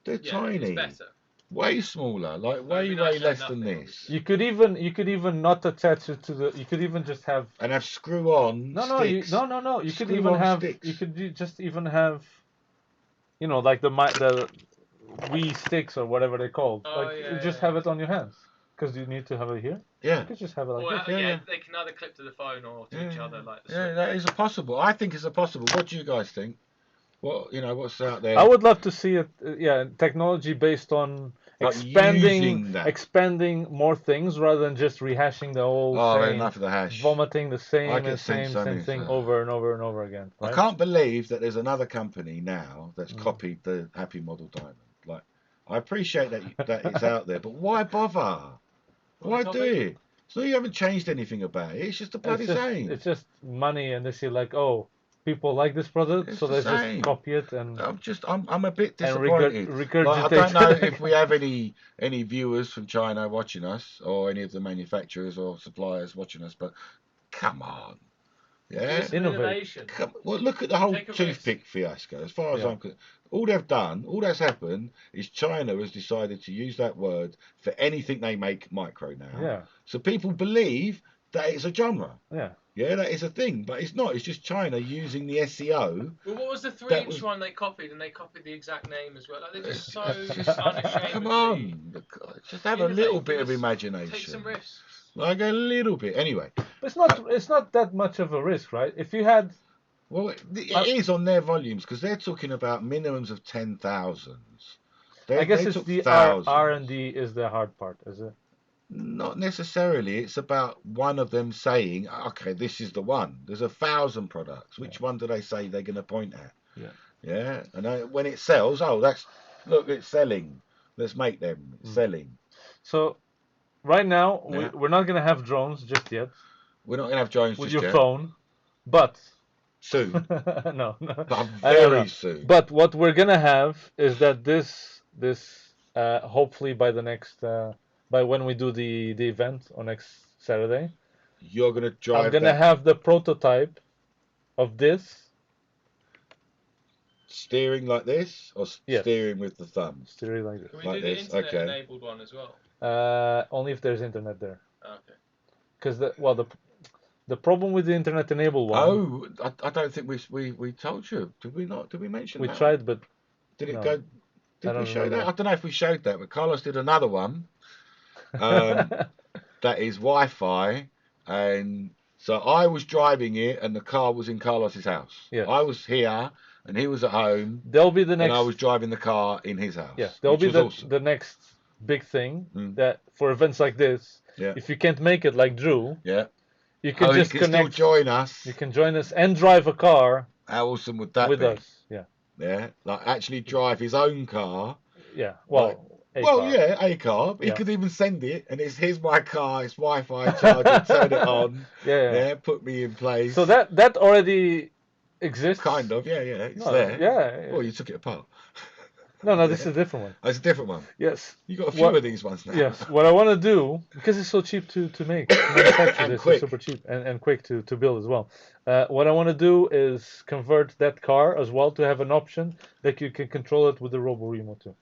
They're tiny. It's better. Way smaller, like way less than this. You could even not attach it to the. You could even just have screw-on. Sticks. No. You could even have. Sticks. You could just even have. Like the Wii sticks or whatever they're called. You just have it on your hands because you need to have it here. Yeah. You could just have it like this. Yeah, they can either clip to the phone or to each other like the Switch. That is a possible. I think it's a possible. What do you guys think? What's out there? I would love to see it. Technology based on expanding more things rather than just rehashing the whole thing. Enough of the hash. Vomiting the same thing over and over and over again. Right? I can't believe that there's another company now that's copied the Happy Model Diamond. Like, I appreciate that it's out there, but why bother? Why do it? So you haven't changed anything about it. It's just the bloody same. It's just money, and they see like, people like this product, so let's just copy it. And I'm a bit disappointed. I don't know if we have any viewers from China watching us, or any of the manufacturers or suppliers watching us, but come on. Yeah, innovation. Well, look at the whole toothpick fiasco. As far as I'm concerned, all that's happened is China has decided to use that word for anything they make micro now. Yeah. So people believe that it's a genre. Yeah. Yeah, that is a thing, but it's not. It's just China using the SEO. Well, what was the 3-inch one they copied? And they copied the exact name as well. Like, they're just so unashamed. Come on, just have a little bit of imagination. Take some risks. Like a little bit. Anyway, it's not that much of a risk, right? If you had, it is on their volumes because they're talking about minimums of 10,000s. I guess it's the R&D is the hard part, is it? Not necessarily. It's about one of them saying, okay, this is the one. There's 1,000 products. Which one do they say they're going to point at? Yeah. Yeah. And when it sells, look, it's selling. Let's make them. It's selling. So right now, we're not going to have drones just yet. We're not going to have drones with just your yet. phone, but soon. no, but very soon. But what we're gonna have is that this hopefully by the next by when we do the event on next Saturday, you're gonna drive. I'm gonna have the prototype of this. Steering like this, or steering with the thumb? Steering like this. Can we do the internet-enabled one as well? Only if there's internet there. Okay. Because the problem with the internet-enabled one. Oh, I don't think we told you. Did we not? Did we mention that? We tried, but did it go? Did we show that? I don't know if we showed that, but Carlos did another one. That is Wi-Fi, and so I was driving it, and the car was in Carlos's house. Yes. I was here, and he was at home. There'll be the next. And I was driving the car in his house. Yeah, there'll be the next big thing that for events like this. Yeah. If you can't make it like Drew. Yeah. You can just connect. Still join us. You can join us and drive a car. How awesome would that be? With us, yeah. Yeah, like actually drive his own car. Yeah, well, a car. He could even send it, and here's my car. It's Wi-Fi charger. Turn it on. Yeah. Put me in place. So that already exists. Kind of. Yeah. It's there. Yeah. Well, you took it apart. No, this is a different one. Oh, it's a different one. Yes. You got a few of these ones now. Yes. What I want to do, because it's so cheap to make, manufacture and this, quick. It's super cheap and quick to build as well. What I want to do is convert that car as well to have an option that you can control it with the Robo Remote too.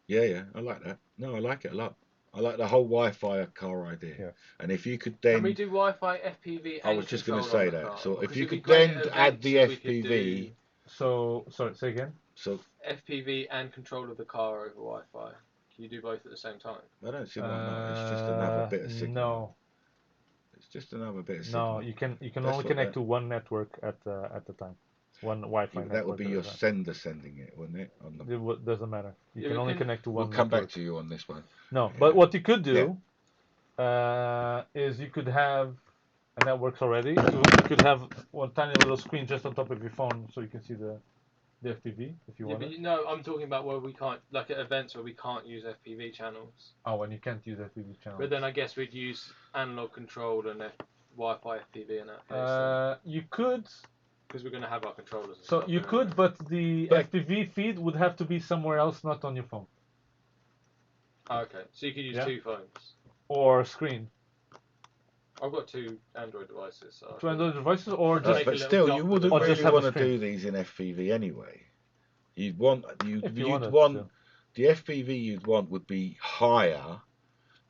Yeah, I like that. No, I like it a lot. I like the whole Wi-Fi car idea. Yeah. And if you could then... Can we do Wi-Fi, FPV, I was just going to say that. Car? So if you could then add the FPV... So, sorry, say again? So FPV and control of the car over Wi-Fi. Can you do both at the same time? I don't see why not. It's just another bit of signal. No. It's just another bit of signal. No, you can only connect to one network at the time. One Wi-Fi network. That would be your sender sending it, wouldn't it? It doesn't matter. You can only connect to one. We'll come back to you on this one. No, but what you could do is you could have, and that works already. So you could have one tiny little screen just on top of your phone, so you can see the FPV if you want. But no, I'm talking about where we can't, like at events where we can't use FPV channels. Oh, and you can't use FPV channels. But then I guess we'd use analog controlled and Wi-Fi FPV in that case. You could. Because we're going to have our controllers. So you could, but the FPV feed would have to be somewhere else, not on your phone. Okay, so you could use two phones. Or screen. I've got two Android devices. So two Android devices, or just. But still, you wouldn't really want to do these in FPV anyway. You'd want the FPV you'd want would be higher,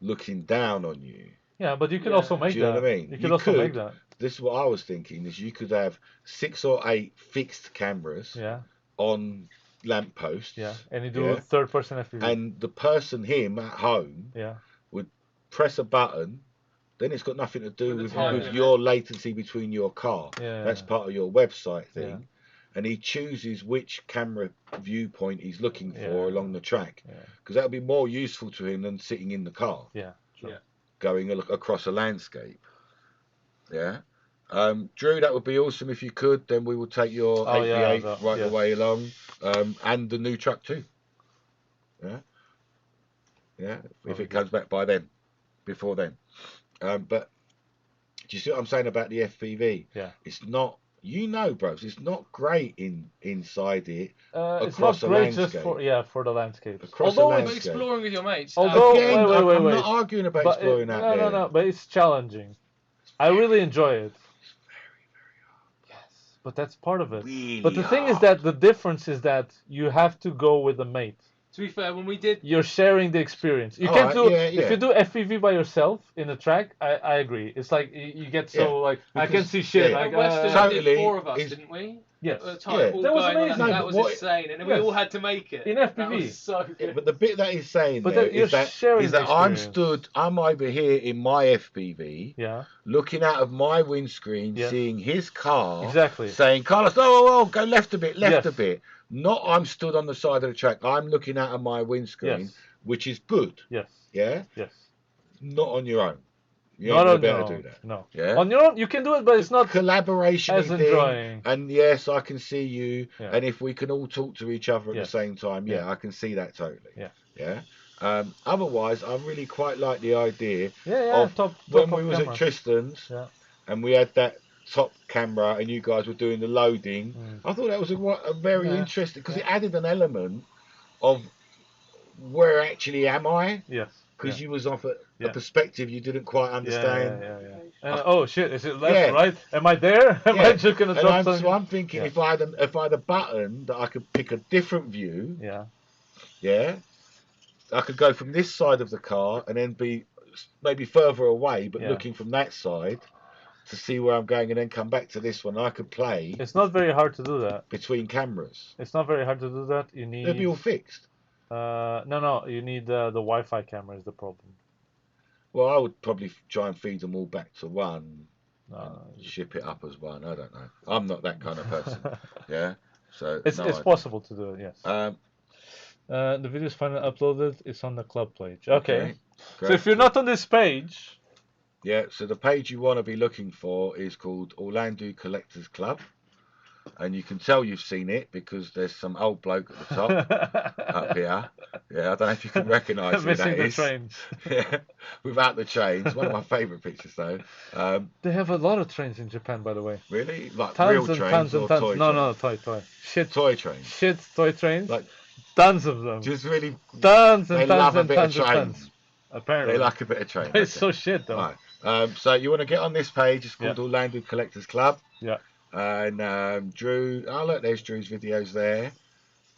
looking down on you. Yeah, but you could also make that. Do you know what I mean? You could also make that. This is what I was thinking: is you could have 6 or 8 fixed cameras on lampposts. Yeah, and you do a third-person FPV. And the person, him at home, would press a button. Then it's got nothing to do with your latency between your car. Yeah, that's part of your website thing. Yeah. And he chooses which camera viewpoint he's looking for along the track. Because that would be more useful to him than sitting in the car. Yeah, sure. Going across a landscape. Yeah. Drew, that would be awesome if you could. Then we will take your 88 right the way along. And the new truck too. Yeah. Yeah. If it comes back by then. Before then. But do you see what I'm saying about the FPV? Yeah. It's not, bros, it's not great inside it. It's not great just for the landscape. Although it's exploring with your mates. Although, again, wait. I'm not arguing about exploring out there. No, but it's challenging. I really enjoy it. It's very, very hard. Yes, but that's part of it. Really but the thing is that the difference is that you have to go with a mate. To be fair, when we did... You're sharing the experience. You can't do... If you do FPV by yourself in a track, I agree. It's like, you get so, like, because, I can see shit. Like, we did 4 of us, didn't we? Yes. That was amazing. That was insane. And then we all had to make it. In FPV. That was so good. But the bit that he's saying is that I'm over here in my FPV, looking out of my windscreen, seeing his car, saying, Carlos, oh, go left a bit, a bit. Not I'm stood on the side of the track. I'm looking out of my windscreen, which is good. Yes. Yeah? Yes. not on your own. You Not ain't on gonna your be able to own. do that. No. Yeah. On your own, you can do it, but it's not Collaboration as thing. enjoying. And yes, I can see you. Yeah. And if we can all talk to each other at Yes. the same time, yeah, Yeah. I can see that totally. Yeah. Yeah. Otherwise, I really quite like the idea of when we was camera. at Tristan's Yeah. and we had that top camera and you guys were doing the loading. I thought that was a very interesting because it added an element of where actually am I? Yes. Because you was off a perspective you didn't quite understand. And, oh shit! Is it left, right? Am I there? Am I just gonna drop something? So I'm thinking if I had a button that I could pick a different view. Yeah. Yeah. I could go from this side of the car and then be maybe further away, but looking from that side to see where I'm going, and then come back to this one. I could play. It's not very hard to do that. Between cameras. It's not very hard to do that. You need. They'll be all fixed. No. You need the Wi-Fi camera is the problem. Well, I would probably try and feed them all back to one. Ship it up as one. I don't know. I'm not that kind of person. Yeah. So it's possible to do it. Yes. The video is finally uploaded. It's on the club page. Okay. So if you're not on this page. Yeah. So the page you want to be looking for is called Orlando Collectors Club, and you can tell you've seen it because there's some old bloke at the top up here. Yeah, I don't know if you can recognise who that is. Missing the trains. Yeah, without the trains. One of my favourite pictures, though. They have a lot of trains in Japan, by the way. Really? Like tons real and trains tons or and tons. toy No, trains? toy. Shit. Toy trains. Shit, toy trains. Like tons of them. just really. Tons and they tons love and a bit tons of and trains. tons. Apparently. They like a bit of train. It's so shit, though. Right. So you want to get on this page. It's called Orlando Collectors Club. Yeah. And Drew. Oh look, there's Drew's videos there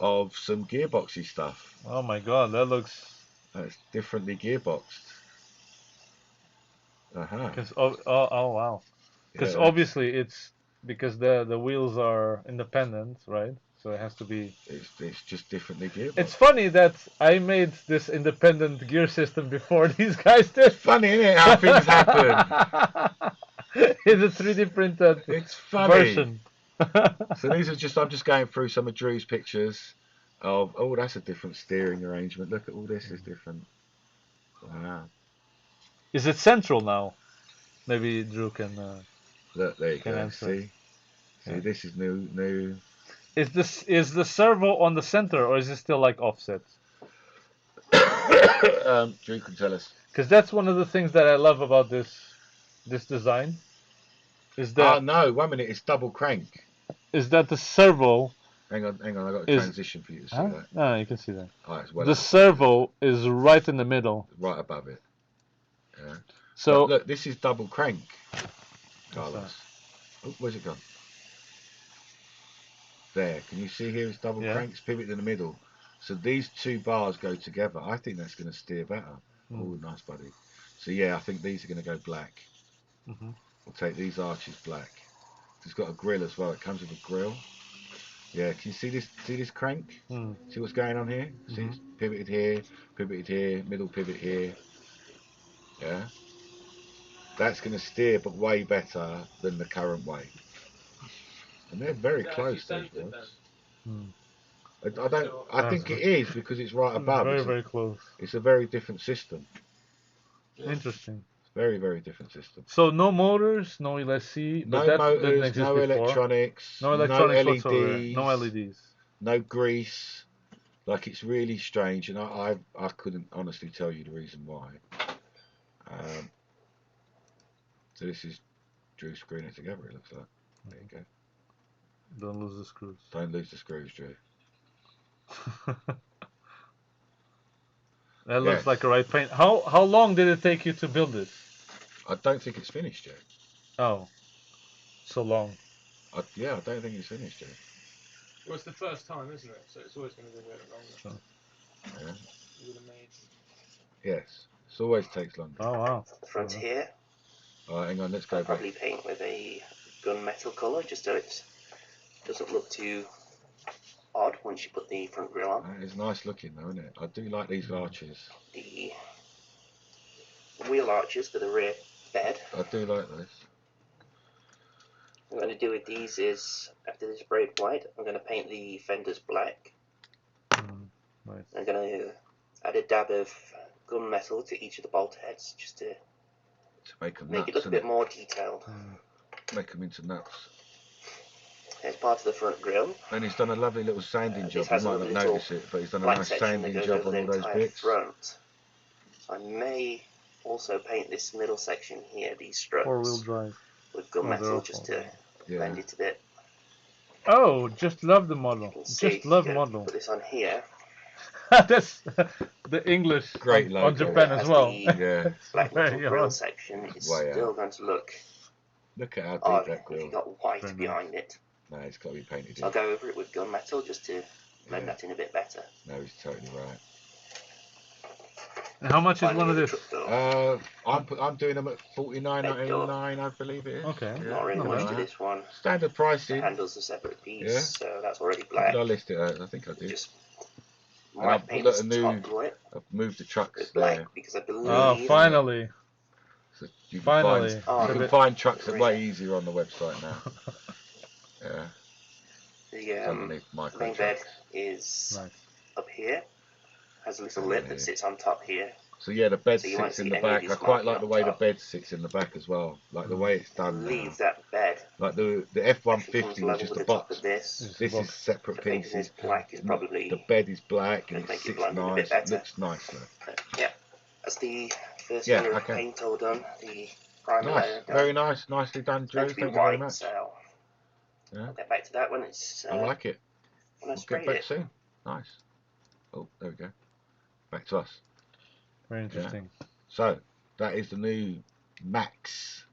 of some gearboxy stuff. Oh my god, that looks. That's differently gearboxed. Because oh wow. Because obviously it's because the wheels are independent, right? So it has to be. It's just differently gearboxed. It's funny that I made this independent gear system before these guys did. It's funny, isn't it? How things happen. In a 3D printed it's funny. version. So these are just. I'm just going through some of Drew's pictures. Oh, that's a different steering arrangement. Look at all this is different. Wow. Is it central now? Maybe Drew can. Look, there you go. Answer. See, this is new. Is the servo on the center or is it still like offset? Drew can tell us. Because that's one of the things that I love about this design. Is that? Oh no! 1 minute, it's double crank. Is that the servo? Hang on! I got a transition for you to see that. No, you can see that. It's well the servo is right in the middle. Right above it. Yeah. So but look, this is double crank, Carlos. Oh, where's it gone? There. Can you see here? It's double crank. It's pivot in the middle. So these two bars go together. I think that's going to steer better. Oh, nice, buddy. So yeah, I think these are going to go black. We'll take these arches black. It's got a grill as well. It comes with a grill. Yeah, can you see this? See this crank? See what's going on here? See, it's pivoted here, middle pivot here. Yeah, that's going to steer, but way better than the current way. And they're very close. Those ones. I think it is because it's right above. Very close. It's a very different system. Interesting. Very, very different system. So no motors, no LSC, no motors, no electronics, no electronics, no LEDs, no grease. Like it's really strange, and I couldn't honestly tell you the reason why. So this is Drew screwing it together. It looks like. There you go. Don't lose the screws. Don't lose the screws, Drew. That looks like a right paint. How long did it take you to build this? I don't think it's finished yet. Oh, so long. I don't think it's finished yet. Well, it's the first time, isn't it? So it's always going to be a bit longer. Sure. Yeah. You would imagine. Yes, it always takes longer. Oh wow. The front here. Hang on, let's go I'll back. probably paint with a gunmetal colour, just so it doesn't look too odd once you put the front grille on. It's nice looking though, isn't it? I do like these arches. The wheel arches for the rear bed. I do like those. What I'm going to do with these is, after this sprayed white, I'm going to paint the fenders black. Nice. I'm going to add a dab of gunmetal to each of the bolt heads, just to make them make nuts, it look a bit more detailed. Make them into nuts. It's part of the front grille. And he's done a lovely little sanding job. You might not notice it, but he's done a nice sanding job on all those bits. Front. So I may also paint this middle section here, these struts, 4-wheel drive with gunmetal, just to blend it a bit. Oh, just love the model. Just love model. Put this on here. That's the English great on Japan as well. The black metal grill section. It's still going to look. Look at how deep that grill. If you've got white behind it. No, it's got to be painted. So I'll go over it with gunmetal just to blend that in a bit better. No, he's totally right. And how much is one of this? I'm doing them at $49.99, I believe it is. Okay. Not really much to this one. Standard pricing. The handle's a separate piece, so that's already black. Did I list it out? I think I did. Just might paint this top lip. I've moved the trucks black there. because I believe. Oh, finally. So you can finally. You can find trucks are way easier on the website now. Yeah. The main bed is up here. Has a little lip that sits on top here. So yeah, the bed sits in the back. I quite like the way the bed sits in the back as well. Like the way it's done. Leave that bed. Like the F-150 was just a box. This is separate pieces. Black is probably the bed is black and it sits nice. Looks nice. Yeah, that's the first layer of paint all done. The primer layer done. Very nice, nicely done, Drew. Thank you very much. So I'll get back to that when it's. I like it. When I we'll get back soon. Nice. Oh, there we go. Back to us. Very interesting. Yeah. So that is the new Max,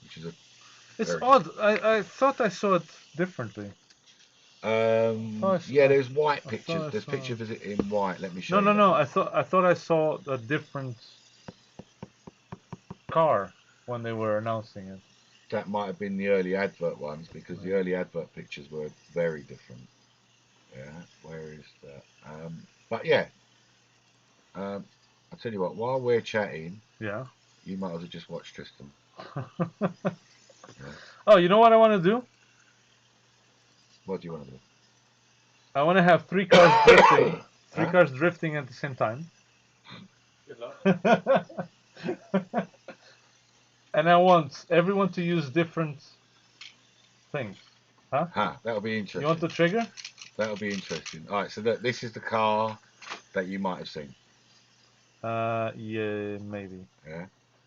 which is a. It's odd. I thought I saw it differently. Yeah, there's white pictures. There's pictures of it in white. Let me show you. No. I thought I saw a different car when they were announcing it. That might have been the early advert ones because the early advert pictures were very different. Yeah, where is that? But yeah, I'll tell you what. While we're chatting, you might as well just watch Tristan. Oh, you know what I want to do? What do you want to do? I want to have 3 cars drifting. 3 cars drifting at the same time. Good luck. And I want everyone to use different things. Huh? That'll be interesting. You want the trigger? That'll be interesting. All right, so this is the car that you might have seen. Yeah, maybe. Yeah.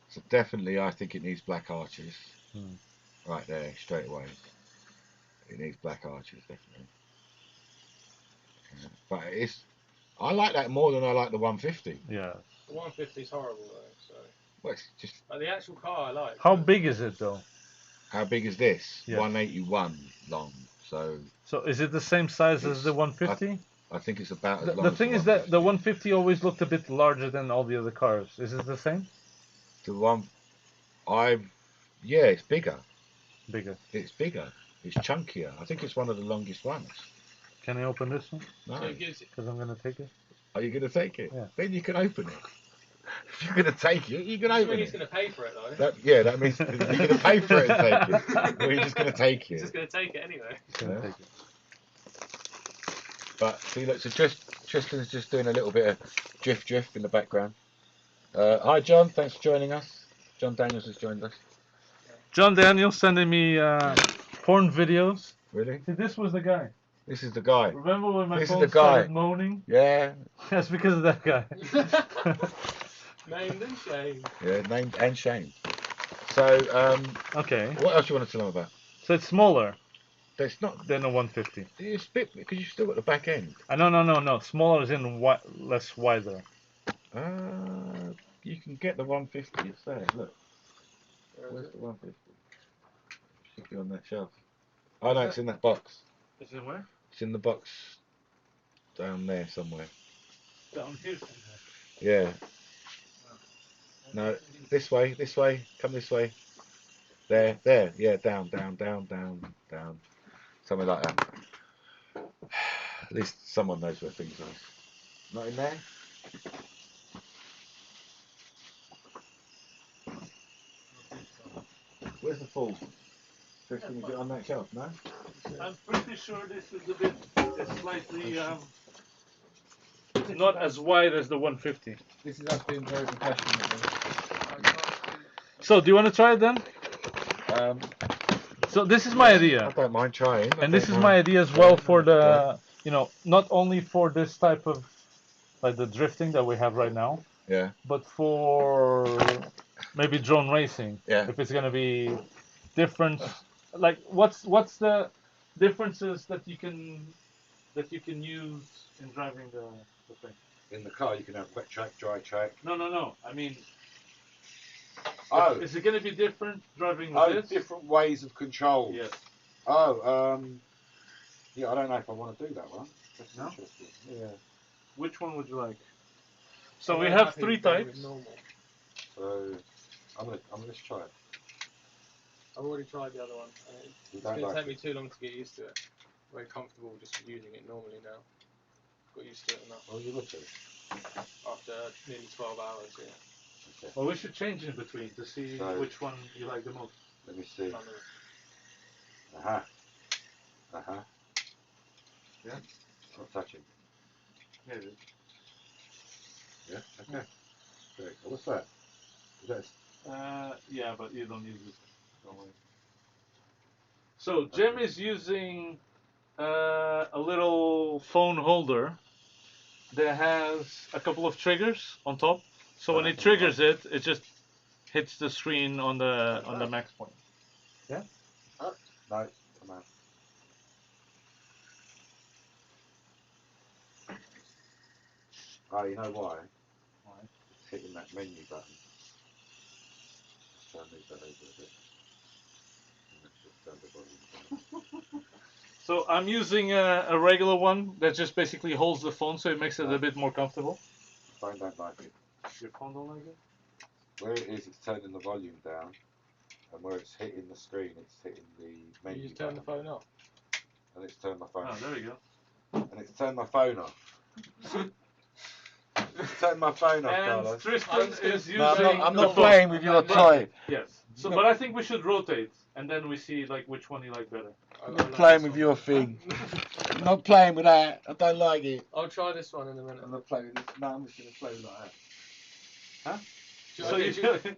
So definitely, I think it needs black arches. Right there, straight away. It needs black arches, definitely. Yeah. But I like that more than I like the 150. Yeah. The 150 is horrible though. So. Well, it's just. Like the actual car I like. How big is it though? How big is this? 181 long. So is it the same size as the 150? I think it's about as long. The thing is that the 150 always looked a bit larger than all the other cars. Is it the same? Yeah, it's bigger. Bigger. It's bigger. It's chunkier. I think it's one of the longest ones. Can I open this one? No. Because I'm going to take it. Are you going to take it? Yeah. Then you can open it. If you're going to take it, you can open it. He's going to pay for it though. That means you're going to pay for it and take it. Or you're just going to take it. He's just going to take it anyway. Take it. But see, look, so Tristan's just doing a little bit of drift in the background. Hi, John. Thanks for joining us. John Daniels has joined us. John Daniels sending me porn videos. Really? See, this was the guy. This is the guy. Remember when my phone started moaning? Yeah. That's because of that guy. Named and shamed. Yeah, named and shamed. So, okay. What else do you want to tell them about? So it's smaller. It's not. Than a 150. It's bit because you've still got the back end. No. Smaller is in less wider. You can get the 150. It's there. Look. Where's the 150? Should be on that shelf. Oh no, it's in that box. Is it where? It's in the box down there somewhere. Down here somewhere. Yeah. No, this way. Come this way. There. Yeah, down. Something like that. At least someone knows where things are. Not in there? Where's the full? Tristan, is it on that shelf, no? I'm pretty sure this is a bit slightly not as wide as the 150. This is us being very professional. So, do you want to try it then? So this is my idea. I don't mind trying. And this is my idea as well for the, you know, not only for this type of, like the drifting that we have right now. Yeah. But for maybe drone racing. Yeah. If it's gonna be different, like what's the differences that you can use in driving the thing? In the car, you can have wet track, dry track. No. I mean, oh, is it going to be different driving with this? Different ways of control. Yes. Oh, yeah. I don't know if I want to do that one. That's no? Interesting. Yeah. Which one would you like? So we have 3 types. So I'm gonna just try it. I've already tried the other one. It's going to take me too long to get used to it. I'm very comfortable just using it normally now. Got used to it enough. Oh, you look at it. After nearly 12 hours, yeah. Okay. Well, we should change in between to see which one you like the most. Let me see. Uh-huh. Yeah? It's not touching. Yeah, it is. Yeah? Okay. Very cool. What's that? Is that... yeah, but you don't use it. Don't worry. So, Jem is using a little phone holder that has a couple of triggers on top. So when he triggers it, it just hits the screen on the max point. Yeah? No, come on. Oh, you know why? Why? It's hitting that menu button. Let's try and move that over a bit. And let's just turn the volume down. So I'm using a regular one that just basically holds the phone, so it makes it a bit more comfortable. The phone don't like it. Your phone don't like it? Where it is, it's turning the volume down, and where it's hitting the screen, it's hitting the menu. You just turn the phone off. And it's turned my phone off. Oh, there we go. And it's turned my phone off. It's turned my phone off, and Carlos. Tristan is using. No, I'm not playing with your toy. Yes. So, but I think we should rotate, and then we see like which one you like better. I'm not playing with your thing. I'm not playing with that. I don't like it. I'll try this one in a minute. I'm not playing with this. No, I'm just going to play with like that. Huh? Do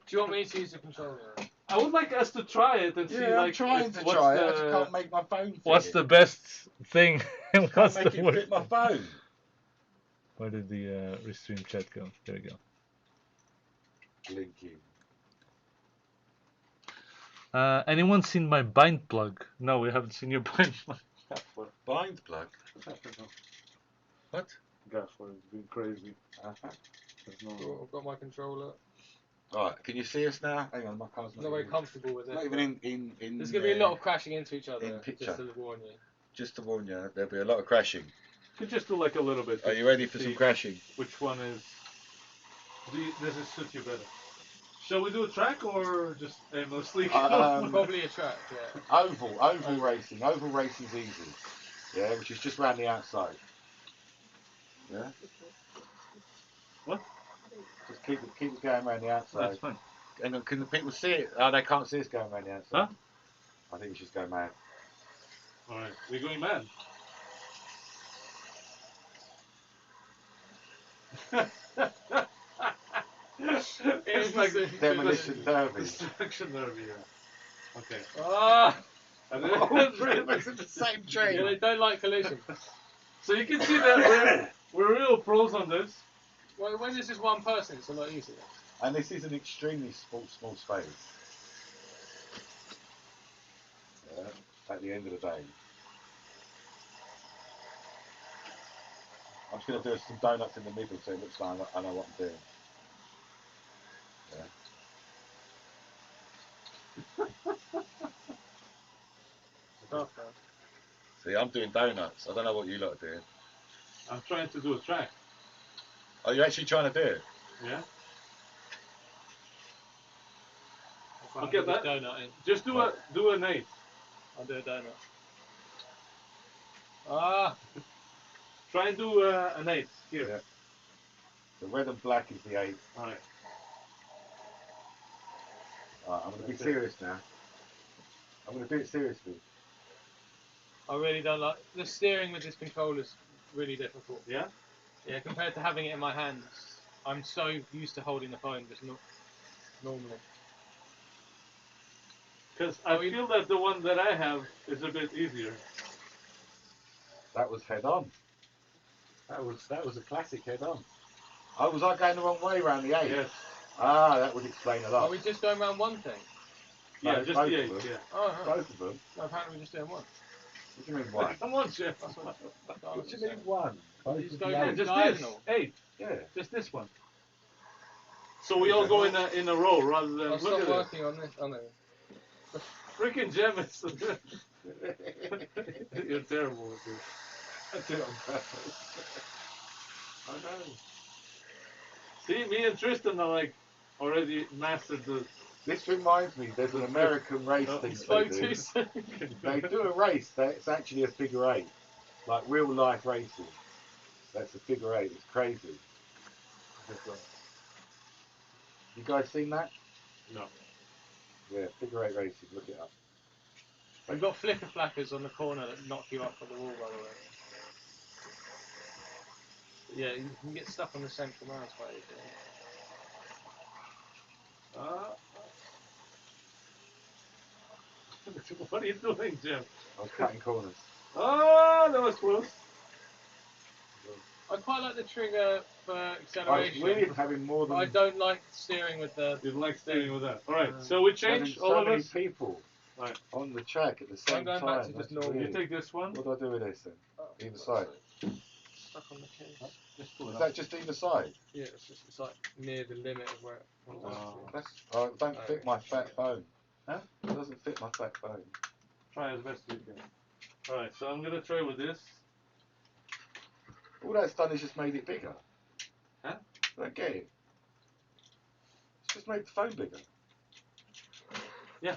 you want me to use the controller? I would like us to try it and see. Yeah, like, I'm trying to try it. I just can't make my phone fit. What's the best thing? I can't make it fit my phone. Where did the restream chat go? There we go. Linking. Anyone seen my bind plug? No, we haven't seen your bind plug. Bind plug? What? Gaffer, it's been crazy. I've got my controller. Alright, can you see us now? Hang on, my car's not very comfortable with it. Not even in there's going to be a lot of crashing into each other. In picture. Just to warn you. Just to warn you, there'll be a lot of crashing. Could just do like a little bit. Are you ready for some crashing? Which one is? Does it suit you better? Shall we do a track or just aimlessly? Probably a track, yeah. Oval racing. Oval racing's easy. Yeah, which is just round the outside. Yeah. What? Just keep it going round the outside. That's fine. And can the people see it? Oh, they can't see us going round the outside. Huh? I think we should go mad. Alright, we're going mad. It's like demolition derby. Destruction derby, yeah. Okay. Ah! It's the same train. Yeah, they don't like collision. So you can see that we're real pros on this. Well, when there's just one person, it's a lot easier. And this is an extremely small space. Yeah, at the end of the day. I'm just going to do some donuts in the middle so it looks like I know what I'm doing. Yeah. See, I'm doing donuts. I don't know what you lot are doing. I'm trying to do a track. Are you actually trying to do it? Yeah. I'll get that. Donut in. Just do an 8. I'll do a donut. Ah! Try and do an 8 here. Yeah. The red and black is the 8. Alright. Alright, I'm going to be serious now. I'm going to do it seriously. I really don't like the steering with this controller is really difficult. Yeah. Yeah, compared to having it in my hands, I'm so used to holding the phone just not normally. Because I feel that the one that I have is a bit easier. That was head on. That was a classic head on. Oh, was I going the wrong way around the 8? Yes. Ah, that would explain a lot. Are we just going around one thing? Yeah, no, just the 8. Yeah. Oh, both of them. No, apparently we're just doing one. What do you mean one? Come on, Jeff. What do you mean one? Both Just of go the from 8. Just diagonal. this 8. Yeah. Just this one. So we all go in a row rather than. I'll stop working on this. Oh no. Freaking Jeff is. You're terrible with this. I do it on purpose. I know. See, me and Tristan are like already mastered the. This reminds me, there's an American race thing Spoke they do. too soon. They do a race, it's actually a figure 8. Like real life racing. That's a figure 8, it's crazy. You guys seen that? No. Yeah, figure 8 racing, look it up. We've got flicker flackers on the corner that knock you off at the wall, by the way. Yeah, you can get stuck on the central mouse quite easily. What are you doing, Jim? I was cutting corners. Oh, that was close. I quite like the trigger for acceleration. I was really having more than... I don't like steering with the... You like steering with that. Alright, so we change all so of many us? people on the track at the same time. I'm going back to just normal. You take this one? What do I do with this then? Either side. Stuck on the case. Is that just either side? Yeah, it's like near the limit of where it don't fit my fat phone. Huh? It doesn't fit my fat phone. Try as best you can. Alright, so I'm gonna try with this. All that's done is just made it bigger. Huh? I don't get it. It's just made the phone bigger. Yeah.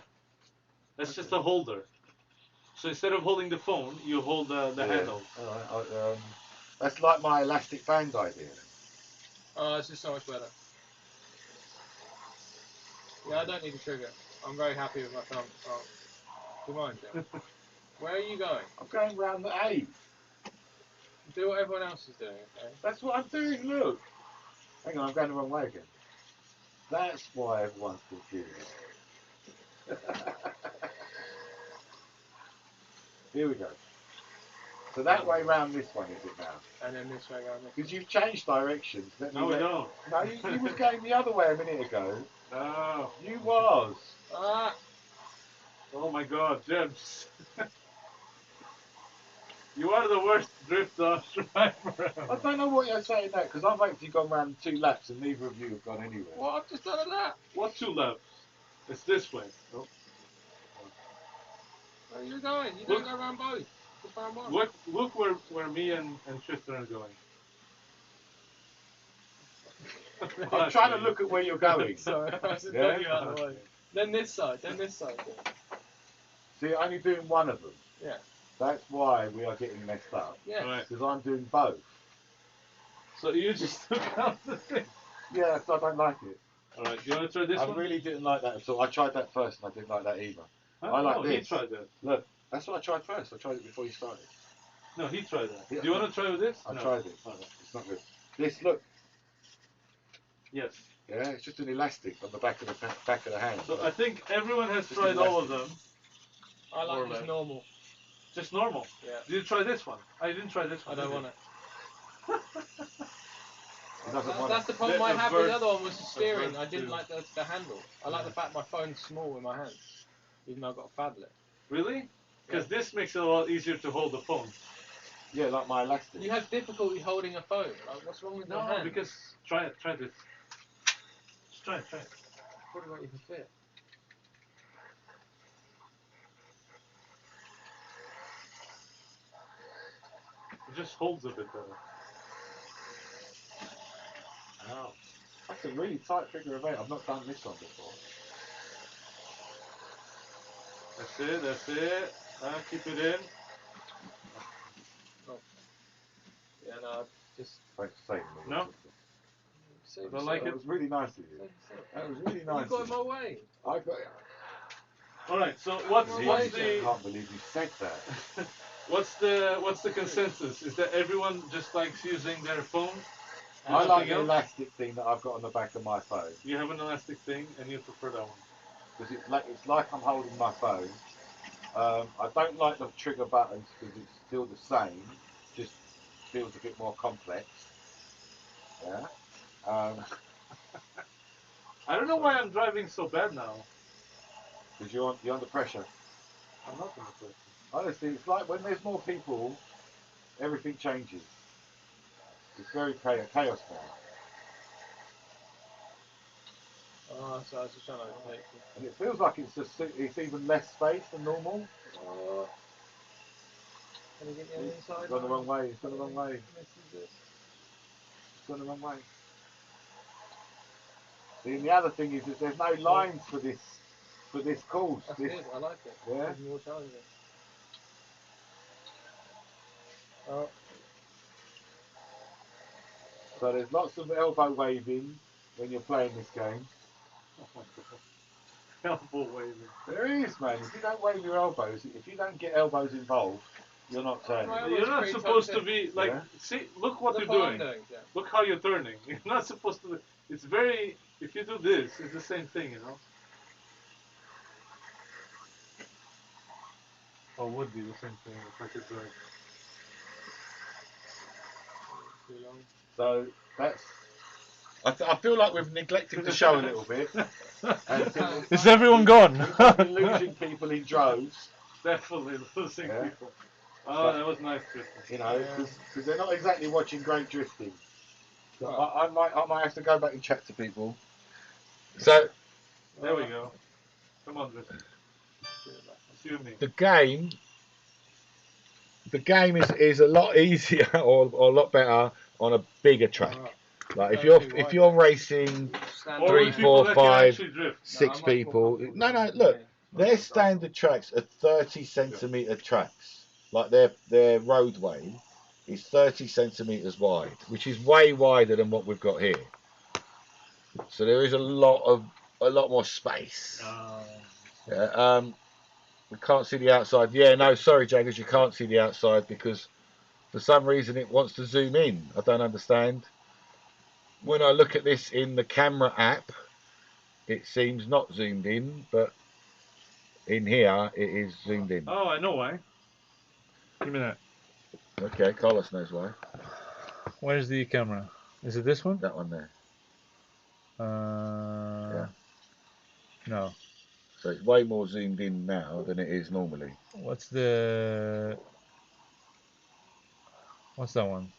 That's just a holder. So instead of holding the phone, you hold the handle. Alright, that's like my elastic band idea. Oh, it's just so much better. Yeah, I don't need a trigger. I'm very happy with my thumb. Oh, come on, Jim. Where are you going? I'm going round the 8. Do what everyone else is doing, okay? That's what I'm doing, look. Hang on, I'm going the wrong way again. That's why everyone's confused. Here we go. So that way round this one, is it now? And then this way around this. Because you've changed directions. No, we don't. No, you was going the other way a minute ago. No. You was. Ah! Oh my god, James. You are the worst drift driver ever. I don't know what you're saying that, because I've actually gone round 2 laps and neither of you have gone anywhere. Well, I've just done a lap. What 2 laps? It's this way. Oh. Where are you going? You don't go around both. Just round one. Look where me and Tristan are going. I'm trying to look at where you're going. Sorry, I was just Yeah? you out of the way. Then this side, then this side. See, only doing one of them. Yeah. That's why we are getting messed up. Yeah. Right. Because I'm doing both. So you just took out the thing. Yeah, so I don't like it. Alright, do you want to try this one? I really didn't like that at all. I tried that first and I didn't like that either. Huh? I like no, this. he tried that. Look, that's what I tried first. I tried it before you started. No, he tried that. Yeah. Do you want to try with this? I No. tried it. Okay. It's not good. This, look. Yes. Yeah, it's just an elastic on the back of the hand. So I think everyone has tried all of them. I like just normal. Just normal? Yeah. Did you try this one? I didn't try this one. I don't want it. That's the problem I had with the other one was the steering. I too. didn't like the handle. I like the fact my phone's small in my hand, even though I've got a phablet. Really? Because this makes it a lot easier to hold the phone. Yeah, like my elastic. You have difficulty holding a phone. Like, what's wrong with your hand? No, because try this. Just try it. Probably won't even fit. It just holds a bit better. Wow. That's a really tight figure of 8. I've not done this one before. That's it. Keep it in. Oh. Yeah, no, just... Thanks for saying it. No? I don't like it. That was really nice of you. That was really nice. You got in my way. I got it. Alright, so what's I the... can't believe you said that. What's the consensus? Is that everyone just likes using their phone? I like the elastic thing that I've got on the back of my phone. You have an elastic thing, and you prefer that one. Because it's like I'm holding my phone. I don't like the trigger buttons because it's still the same. Just feels a bit more complex. Yeah. I don't know why I'm driving so bad now. Because you're under pressure. I'm not under pressure. Honestly, it's like when there's more people, everything changes. It's very chaos now. Oh, so I was just trying to make. And it feels like it's even less space than normal. Can you get me on the inside? It's gone the wrong way. It's gone the wrong way. It's gone the wrong way. See, and the other thing is that there's no lines for this course. That's good. I like it. Yeah. It's more challenging. Oh. So there's lots of elbow waving when you're playing this game. Oh my god. Elbow waving. There is, man. If you don't wave your elbows, if you don't get elbows involved, you're not turning. You're not supposed to be like. Yeah. See, look what you're doing. Yeah. Look how you're turning. You're not supposed to. It's very. If you do this, it's the same thing, you know. Or would be the same thing if I could do it. So that's. I feel like we've neglected the show a little bit. Is everyone gone? We're losing people in droves. Definitely losing people. Oh, that was nice drifting. You know, because they're not exactly watching great drifting. So I might have to go back and chat to people. So there we go. Come on, drifting. The game is a lot easier or a lot better on a bigger track. Like if you're racing 3, 4, 5, 6 people. No, look, their standard tracks are 30cm tracks. Like their roadway is 30cm wide, which is way wider than what we've got here. So there is a lot more space. Yeah, we can't see the outside. Yeah, no, sorry, Jaggers, you can't see the outside because for some reason it wants to zoom in. I don't understand. When I look at this in the camera app, it seems not zoomed in, but in here it is zoomed in. Oh, I know why. Give me that. Okay, Carlos knows why. Where's the camera? Is it this one? That one there. Yeah. No. So it's way more zoomed in now than it is normally. What's that one?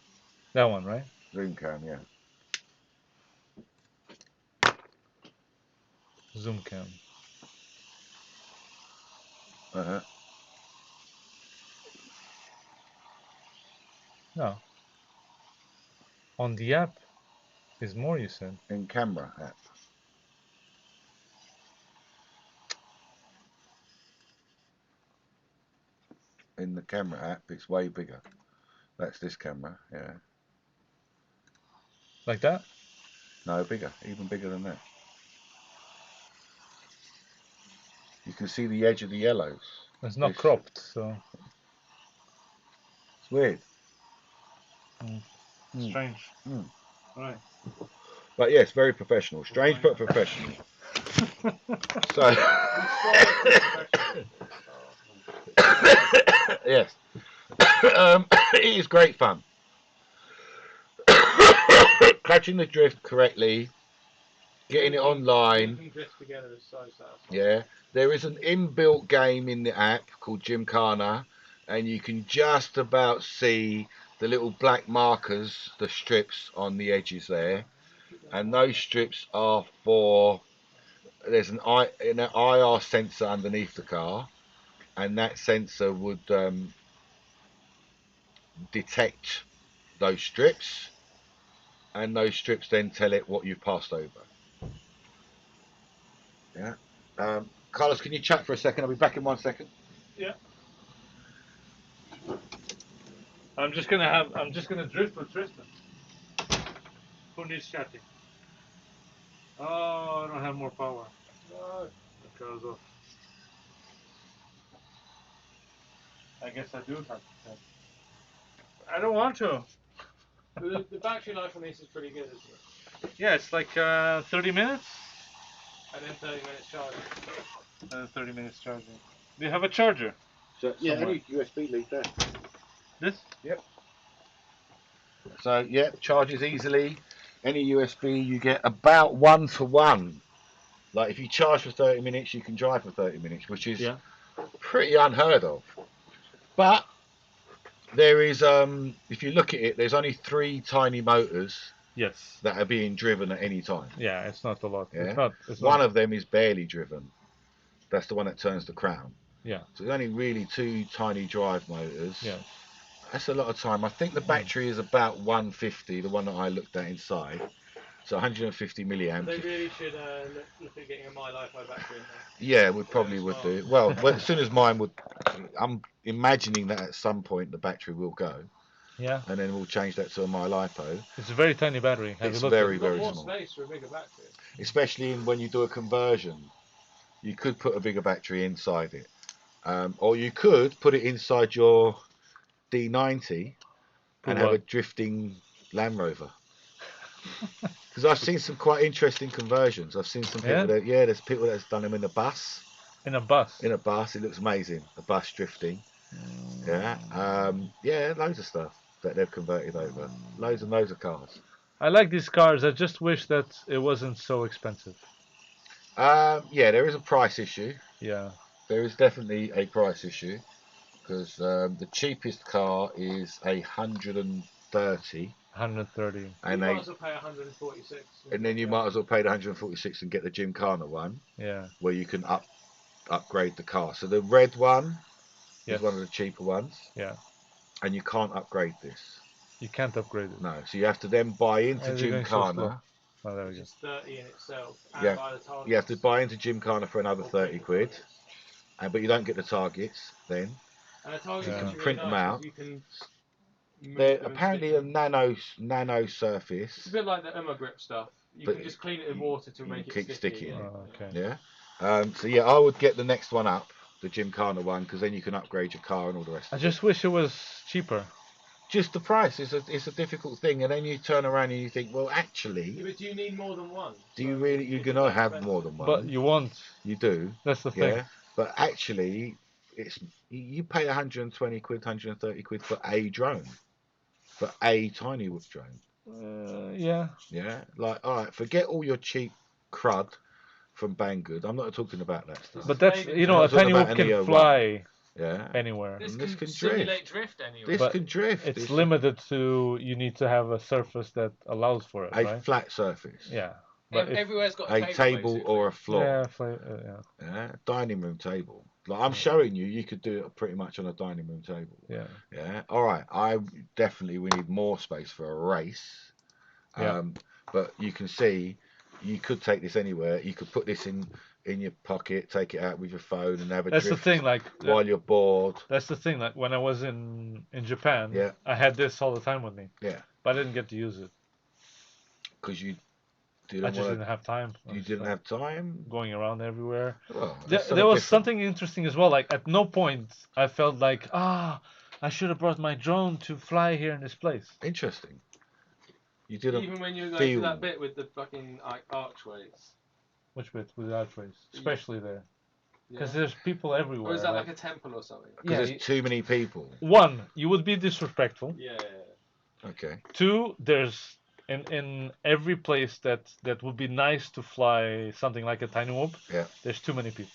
That one, right? Zoom cam, yeah. Zoom cam. No. On the app is more, you said. In camera app. In the camera app, it's way bigger. That's this camera, yeah. Like that? No, bigger, even bigger than that. You can see the edge of the yellows. It's not cropped, so. It's weird. Strange. Right. But yes, very professional. Strange but professional. So. Yes. It is great fun. Catching the drift correctly, getting it online. Yeah. There is an inbuilt game in the app called Gymkhana, and you can just about see the little black markers, the strips on the edges there. And those strips are for, there's an IR sensor underneath the car, and that sensor would detect those strips, and those strips then tell it what you've passed over. Yeah. Carlos, can you chat for a second? I'll be back in 1 second. Yeah. I'm just gonna drift with Tristan. Who needs chatting? Oh, I don't have more power. No. Because of. I guess I do have to test. I don't want to. The battery life on this is pretty good, isn't it? Yeah, it's like 30 minutes. And then 30 minutes charging. 30 minutes charging. Do you have a charger? So yeah, any USB lead there. This? Yep. So yeah, charges easily. Any USB you get about 1-to-1. Like if you charge for 30 minutes, you can drive for 30 minutes, which is pretty unheard of. But there is, if you look at it, there's only 3 tiny motors. Yes. That are being driven at any time. Yeah, it's not a lot. Yeah. It's one of them is barely driven. That's the one that turns the crown. Yeah. So there's only really 2 tiny drive motors. Yeah. That's a lot of time. I think the battery is about 150, the one that I looked at inside. So 150 milliamps. They really should look at getting a My Lipo battery in there. Yeah, we probably would do. Well, as soon as mine would, I'm imagining that at some point the battery will go. Yeah. And then we'll change that to a My Lipo. It's a very tiny battery. It's very, very small. More space for a bigger battery. Especially when you do a conversion. You could put a bigger battery inside it. Or you could put it inside your D90 and have a drifting Land Rover. Because I've seen some quite interesting conversions. I've seen some people that, there's people that's done them in a bus. In a bus? In a bus. It looks amazing. A bus drifting. Yeah. Loads of stuff that they've converted over. Loads and loads of cars. I like these cars. I just wish that it wasn't so expensive. There is a price issue. Yeah. There is definitely a price issue. Because the cheapest car is 130. 130. And you might as well pay 146. And then you might as well pay the 146 and get the Gymkhana one. Yeah. Where you can upgrade the car. So the red one is one of the cheaper ones. Yeah. And you can't upgrade this. You can't upgrade it. No. So you have to then buy into Gymkhana. Oh, there we go. Which is 30 in itself. And buy the targets. You have to buy into Gymkhana for another 30 quid. But you don't get the targets then. And the targets you can really print them out. You can they're apparently a nano surface. It's a bit like the grip stuff. You can just clean it with water to make it keep sticky. Sticking. Oh, okay. Yeah. I would get the next one up, the Gymkhana one, because then you can upgrade your car and all the rest. I just wish it was cheaper. Just the price is a difficult thing, and then you turn around and you think, well, actually. Yeah, but do you need more than one? Do you really? You're gonna have more than one. But you won't. You do. That's the thing. Yeah. But actually, you pay 120 quid, 130 quid for a drone, for a tiny whoop drone. Yeah. Yeah. Like, all right, forget all your cheap crud from Banggood. I'm not talking about that stuff. But that's a tiny whoop can fly. Anywhere. This can simulate drift anywhere. This can drift. It's limited to you need to have a surface that allows for it. A flat surface. Yeah. But everywhere's got a table or a floor. Yeah. Dining room table. Like I'm showing you, you could do it pretty much on a dining room table. Yeah. Yeah. All right. We need more space for a race. But you can see, you could take this anywhere. You could put this in your pocket, take it out with your phone, and have a drift. That's the thing. Like while you're bored. That's the thing. Like when I was in Japan, I had this all the time with me. Yeah. But I didn't get to use it. Because I just didn't have time. You didn't have time? Going around everywhere. Well, there was something interesting as well. Like at no point I felt like, I should have brought my drone to fly here in this place. Interesting. You didn't. Even when you were going to that bit with the fucking archways. Which bit with the archways? Especially there. Because there's people everywhere. Or is that like a temple or something? Because there's too many people. One, you would be disrespectful. Yeah. Okay. Two, there's in every place that would be nice to fly something like a tiny whoop. Yeah. There's too many people.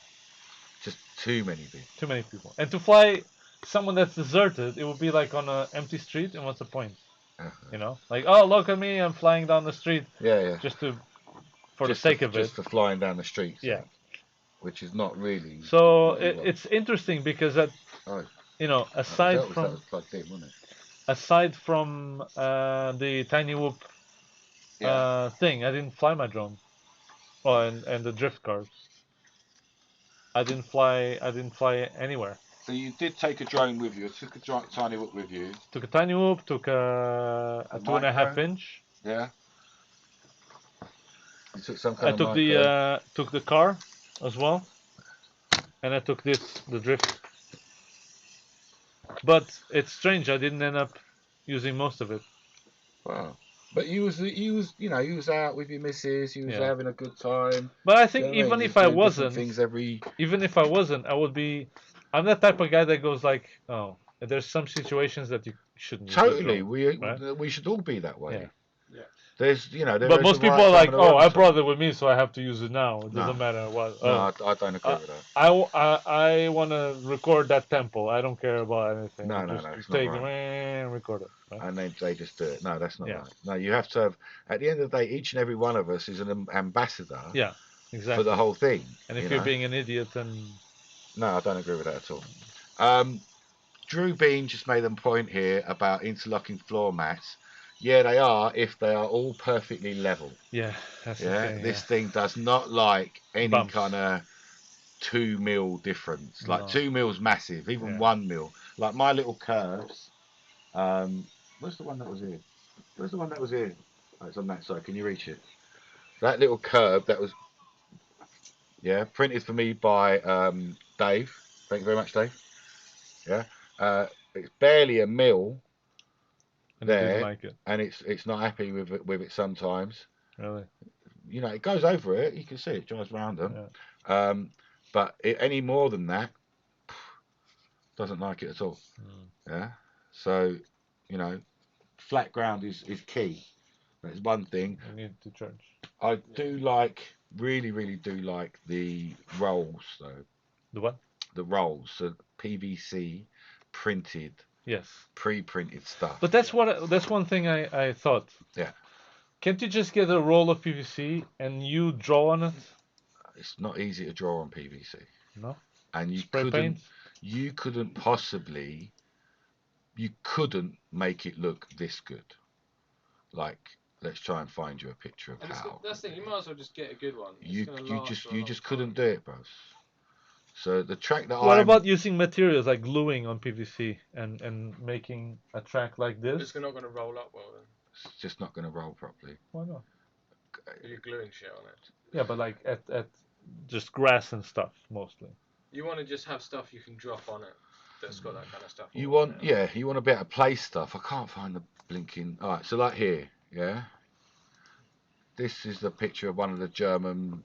Just too many people. Too many people. And to fly someone that's deserted, it would be like on an empty street. And what's the point? You know, like, oh, look at me, I'm flying down the street. Yeah. For the sake of it. Just for flying down the street. Yeah. Which is not really. So it's interesting because aside from that was plugged in, wasn't it? Aside from the tiny whoop thing, I didn't fly my drone. Oh, and the drift cars. I didn't fly anywhere. So you did take a drone with you. Took a tiny whoop with you. Took a tiny whoop. Took a 2.5 inch. Yeah. You took some kind I took the car as well, and I took the drift. But it's strange. I didn't end up using most of it. Wow. But you was out with your missus. You was having a good time. But I think You know what I even mean? if I Doing different wasn't, things every. even if I wasn't, I would be. I'm that type of guy that goes like, oh, there's some situations that you shouldn't use the Totally, drone, right? we should all be that way. Yeah. Yeah. There's But most people are like, oh, I brought it with me, so I have to use it now. It doesn't matter what. No, I don't agree with that. I want to record that tempo. I don't care about anything. No, just it's take not right. and record it. Right? And they just do it. No, that's not right. No, you have to have. At the end of the day, each and every one of us is an ambassador. Yeah, exactly. For the whole thing. And if you're being an idiot, then. No, I don't agree with that at all. Drew Bean just made a point here about interlocking floor mats. Yeah, they are if they are all perfectly level. Yeah, that's the thing. This thing does not like any Bumps. kind of 2 mil difference. Like 2 mil's massive, even 1 mil. Like my little curves. Where's the one that was here? Where's the one that was here? Oh, it's on that side. Can you reach it? That little curve that was, printed for me by Dave. Thank you very much, Dave. It's barely a mil. And there, like it. And it's not happy with it sometimes. Really? It goes over it. You can see it drives around them. Yeah. But any more than that, doesn't like it at all. Yeah. So, flat ground is key. That's one thing. You need to charge. I do like, really, really do like the rolls though. The what? The rolls. So PVC printed. Yes. Pre-printed stuff. But that's one thing I thought. Yeah. Can't you just get a roll of PVC and you draw on it? It's not easy to draw on PVC. No. And you couldn't possibly make it look this good. Like, let's try and find you a picture of how. That's the thing. You might as well just get a good one. You just couldn't do it, bros. So the track that What about using materials like gluing on PVC and making a track like this? It's not going to roll up well then. It's just not going to roll properly. Why not? You're gluing shit on it. Yeah, but like at just grass and stuff mostly. You want to just have stuff you can drop on it that's got that kind of stuff. You want to be able to play stuff. I can't find the blinking. All right, so like here, yeah. This is the picture of one of the German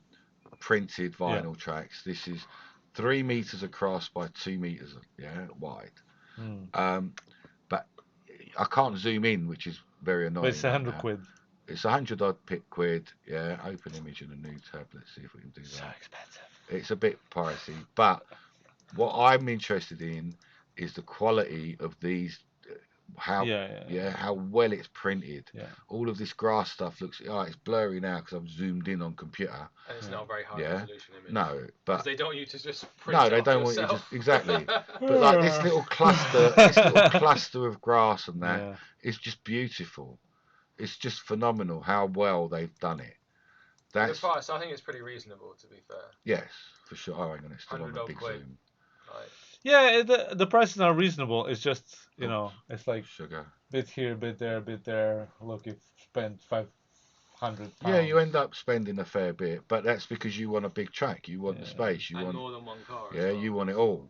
printed vinyl tracks. This is 3 meters across by 2 meters, wide. But I can't zoom in, which is very annoying. But it's 100 quid. It's 100 odd quid. Yeah, open image in a new tab. Let's see if we can do that. So expensive. It's a bit pricey, but what I'm interested in is the quality of these. How well it's printed. Yeah. All of this grass stuff looks. It's blurry now because I've zoomed in on computer. And it's not a very high resolution image. No, but they don't want you to just print. No, they don't want you to exactly. But like this little cluster of grass and that is just beautiful. It's just phenomenal how well they've done it. The price, I think it's pretty reasonable, to be fair. Yes, for sure. Oh, hang on, it's still on the big zoom. Yeah, the price is not reasonable. It's just, it's like sugar. Bit here, bit there. Look, you've spent 500 pounds. Yeah, you end up spending a fair bit, but that's because you want a big track. You want the space. You want more than one car. Yeah, you want it all.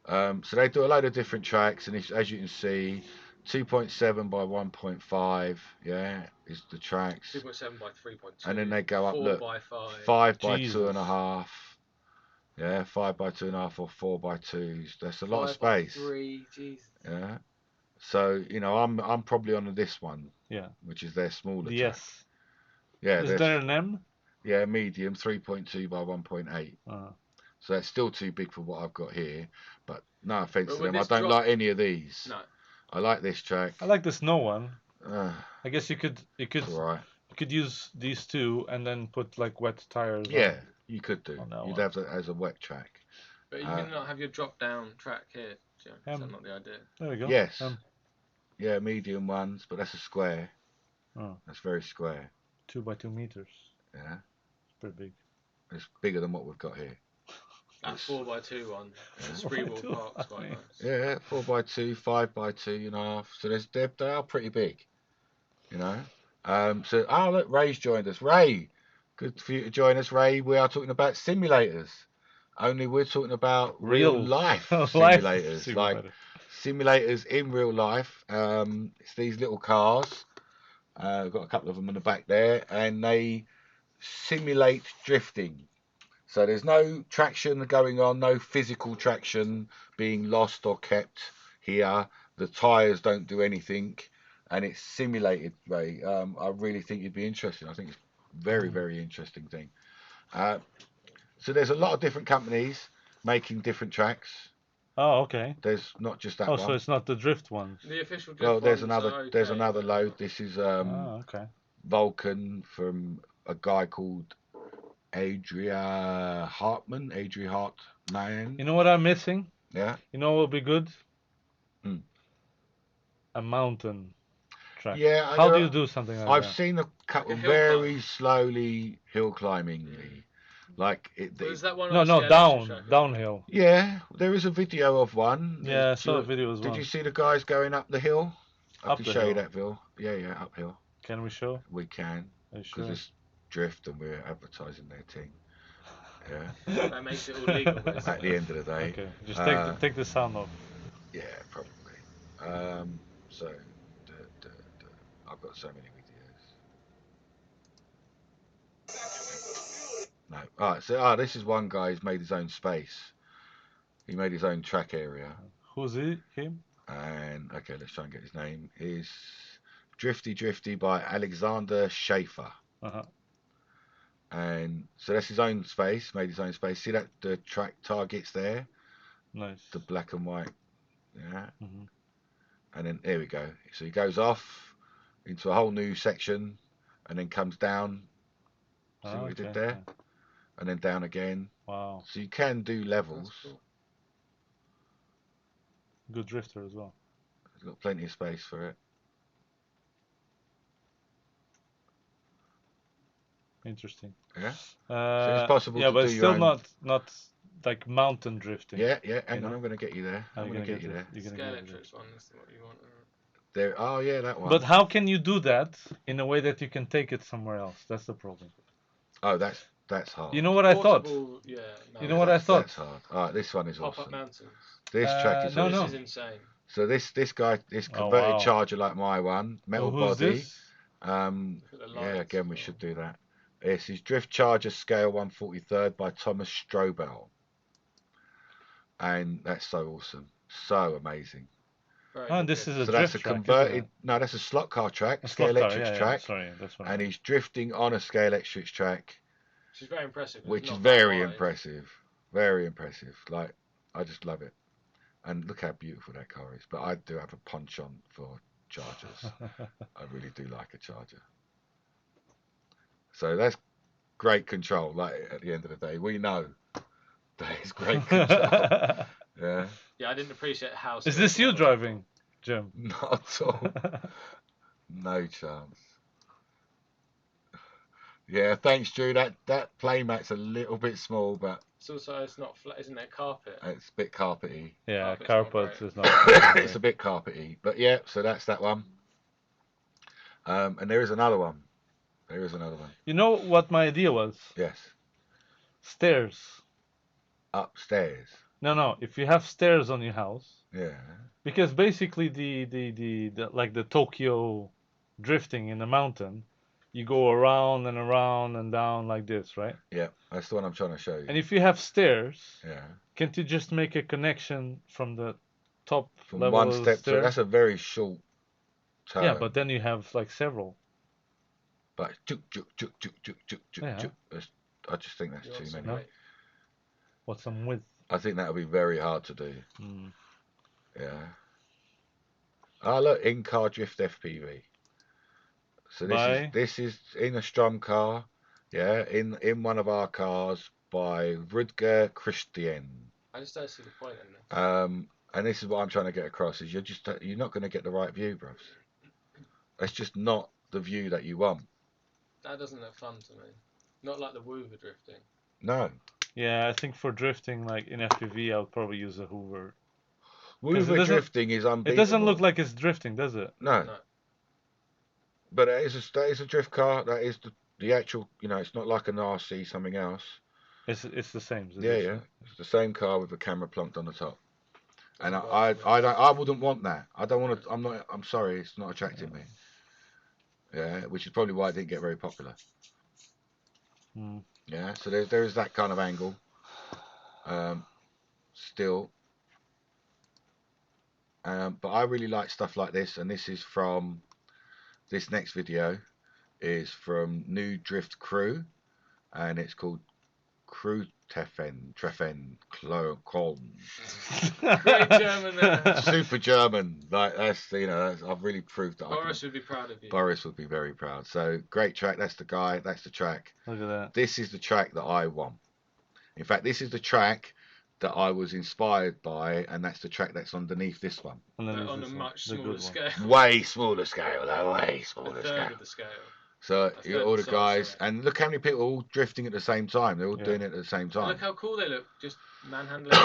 So they do a load of different tracks, and as you can see, 2.7 by 1.5, is the tracks. 2.7 by 3.2. And then they go up, 4 look, by 5 by 2.5. Yeah, 5 by 2.5 or 4 by 2s. That's a lot of space. 5 by 3, Jesus. Yeah. So I'm probably on this one. Yeah. Which is their smaller track. Yes. Yeah. Is there an M? Yeah, medium, 3.2 by 1.8. So that's still too big for what I've got here. But no offense to them, I don't like any of these. No. I like this track. I like the snow one. I guess you could right. You could use these two and then put like wet tires. Yeah, you could do. You'd have that as a wet track. But you can not have your drop down track here, Jim. Is that not the idea? There we go. Yes. Yeah, medium ones, but that's a square. Oh. That's very square. 2 by 2 meters. Yeah. It's pretty big. It's bigger than what we've got here. That 4 by 2 one. Spreewell Park's quite nice. Yeah, 4 by 2, 5 by 2.5. So they are pretty big. So look, Ray's joined us. Ray, good for you to join us, Ray. We are talking about simulators. Only we're talking about real life simulators. Like simulators in real life. It's these little cars. We've got a couple of them in the back there, and they simulate drifting. So there's no traction going on, no physical traction being lost or kept here. The tyres don't do anything, and it's simulated, Ray. I really think you'd be interested. I think it's very, very interesting thing. So there's a lot of different companies making different tracks. Oh, okay. There's not just that Oh, one. so it's not the drift ones. The official drift Well, there's ones another. are okay, There's another but- load. This is Okay. Vulcan from a guy called Adria Hartman. You know what I'm missing? Yeah. You know what would be good? Hmm. A mountain track. Yeah. How do you do something like I've that? seen a couple Like a hill very climb. slowly hill climbingly, like it. Well, is that one No, obviously no, electric track, isn't it? downhill. Yeah, there is a video of one. Yeah, I saw a video as well. Did you see the guys going up the hill? I Up can the show you hill. that, Bill. Yeah, uphill. Can we show? We can, Are you because sure? it's drift and we're advertising their team. Yeah. That makes it all legal, At the basically. end of the day. Okay, just take the sound off. Yeah, probably. So, I've got so many videos. No. Alright, so this is one guy who's made his own space. He made his own track area. Who's he? Him? And okay, let's try and get his name. Is Drifty Drifty by Alexander Schaefer. Uh-huh. And so that's his own space, made his own space. See that the track targets there? Nice. The black and white. Yeah. Mm-hmm. And then there we go. So he goes off into a whole new section and then comes down. See what he did there? Yeah. And then down again. Wow. So you can do levels. Cool. Good drifter as well. He's got plenty of space for it. Interesting. Yeah. So it's possible yeah, to but do it's your still own... not like mountain drifting. Yeah. Hang on, I'm going to get you there. How I'm you going to gonna get you there. You're gonna Scale get it. electrics one is what you want. There. Oh yeah, that one. But how can you do that in a way that you can take it somewhere else? That's the problem. Oh, that's hard. You know what I thought? Yeah. No, You know what I thought? That's hard. All right, this one is Pop-up awesome. mountains. This track is no, awesome. no. This is insane. So this guy, this Oh, converted wow. charger like my one, metal Who's body. this? Look at the Yeah, lights again, as we well. should do that. This is Drift Charger Scale 1/43 by Thomas Strobel. And that's so awesome. So amazing. Very Oh, good this drift. is a So drift that's a track, converted, isn't it? no, that's a slot car track, A Scale slot car, Electrics yeah, track. Sorry, that's what I And meant. he's drifting on a Scale Electrics track, Which is very impressive. which It's is not that very wide. impressive. Very impressive. Like, I just love it. And look how beautiful that car is. But I do have a penchant for Chargers. I really do like a Charger. So that's great control. Like, at the end of the day, we know that is great control. Yeah. Yeah, I didn't appreciate how. Is this you driving, Jim? Not at all. No chance. Yeah, thanks, Drew. That playmat's a little bit small, but It's not flat, isn't it? Carpet. it's a bit carpety. Yeah, Carpet's carpet is not not. It's a bit carpety, but yeah. So that's that one. And there is another one. You know what my idea was? Yes. Stairs. Upstairs. No. If you have stairs on your house, Yeah. because basically the like the Tokyo drifting in the mountain, you go around and around and down like this, right? Yeah. That's the one I'm trying to show you. And if you have stairs, Yeah. can't you just make a connection from the top From level one of the step to stair? that's a very short turn. Yeah, but then you have like several. But juk. Yeah. I just think that's too many. No? What's some width? I think that would be very hard to do. Mm. Yeah. Ah, look, in-car drift FPV. So this is in a Strum car, yeah, in one of our cars by Rudger Christian. I just don't see the point in this. And this is what I'm trying to get across: is you're not going to get the right view, bros. That's just not the view that you want. That doesn't look fun to me. Not like the Hoover drifting. No. Yeah, I think for drifting, like in FPV, I would probably use a Hoover. Hoover drifting is unbeatable. It doesn't look like it's drifting, does it? No. But that is a drift car. That is the actual. You know, it's not like an RC something else. It's the same. Yeah. It's the same car with a camera plunked on the top. And I wouldn't want that. I don't want to. I'm sorry, it's not attracting me. Yeah, which is probably why it didn't get very popular. Yeah, so there is that kind of angle. Still. But I really like stuff like this, and this is from this next video is from New Drift Crew, and it's called Quadtherapy. Great German there. Super German. Like that's I've really proved that. Boris would be proud of you. Boris would be very proud. So great track. That's the guy. That's the track. Look at that. This is the track that I want. In fact, this is the track that I was inspired by, and that's the track that's underneath this one. On a much smaller scale. Way smaller scale, though. Way smaller scale. A third of the scale. So you got all the guys, and look how many people are all drifting at the same time. They're all doing it at the same time. And look how cool they look, just manhandling.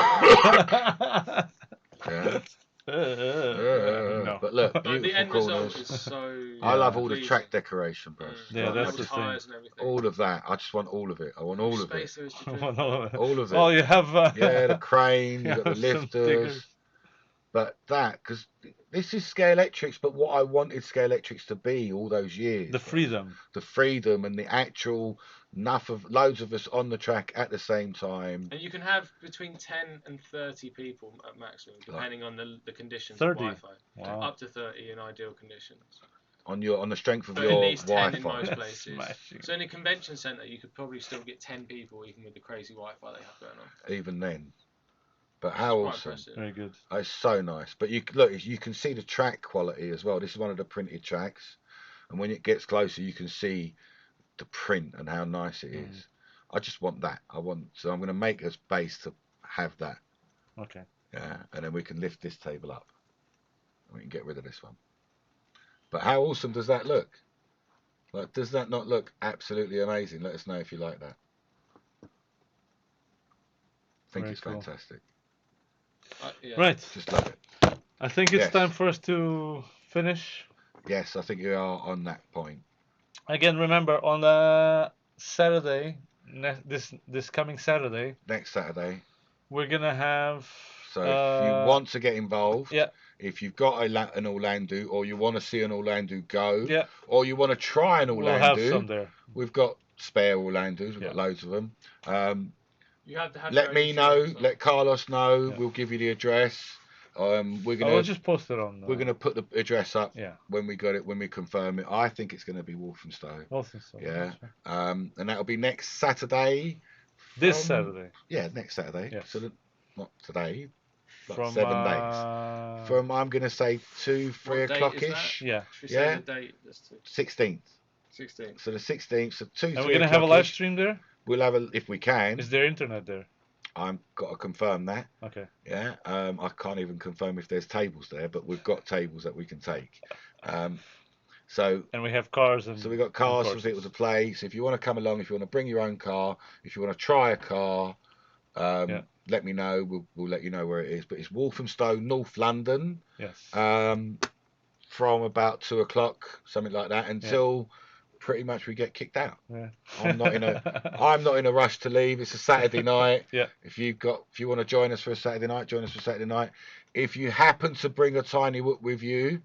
Yeah. No. But look, But the end corners. result is so. I love all the pleasing. track decoration, bro. Yeah, Like, that's the thing. all of that. I just want all of it. I want all of it. All of it. Oh, you have. Yeah, the crane. You got the some lifters. stickers. But that, because this is Scalextrics, but what I wanted Scalextrics to be all those years. The freedom. The freedom and the actual loads of us on the track at the same time. And you can have between 10 and 30 people at maximum, depending on the conditions 30. of Wi-Fi. Wow. Up to 30 in ideal conditions. On the strength of But your at least 10 Wi-Fi. in most places. Smashing. So in a convention centre, you could probably still get 10 people, even with the crazy Wi-Fi they have going on. Even then. But how awesome. Impressive. Very good. It's so nice. But you can see the track quality as well. This is one of the printed tracks. And when it gets closer, you can see the print and how nice it is. I just want that. So I'm going to make a space to have that. Okay. Yeah. And then we can lift this table up. And we can get rid of this one. But how awesome does that look? Like, does that not look absolutely amazing? Let us know if you like that. I think it's fantastic. Yeah. Right. Just love it. I think it's time for us to finish. Yes, I think you are on that point. Again, remember on Saturday, this coming Saturday. Next Saturday. We're gonna have. So if you want to get involved, yeah. If you've got an Orlando, or you want to see an Orlando go, yeah. or you want to try an Orlando, we'll have some there. We've got spare Orlandos. We've got loads of them. You have to have let me know. Let Carlos know. Yeah. We'll give you the address. We're gonna. I'll just post it on. We're gonna put the address up. Yeah. When we got it, when we confirm it, I think it's gonna be Walthamstow. Walthamstow. Yeah. And that'll be next Saturday. This Saturday. Yeah, next Saturday. Yes. So not today. Like From 7 days. From I'm gonna say 2-3 o'clock ish. Yeah. Should we say the date? 16th. 16th. So the 16th. So 2. And we're gonna have a live stream there. We'll have if we can. Is there internet there? I've got to confirm that. Okay. Yeah. I can't even confirm if there's tables there, but we've got tables that we can take. So. And we have cars and. So we got cars for people to play. So if you want to come along, if you want to bring your own car, if you want to try a car, let me know. We'll let you know where it is. But it's Walthamstow, North London. Yes. From about 2 o'clock, something like that, until. Pretty much we get kicked out. Yeah. I'm not in a rush to leave. It's a Saturday night. Yeah. If you want to join us for a Saturday night, join us for Saturday night. If you happen to bring a tiny whoop with you,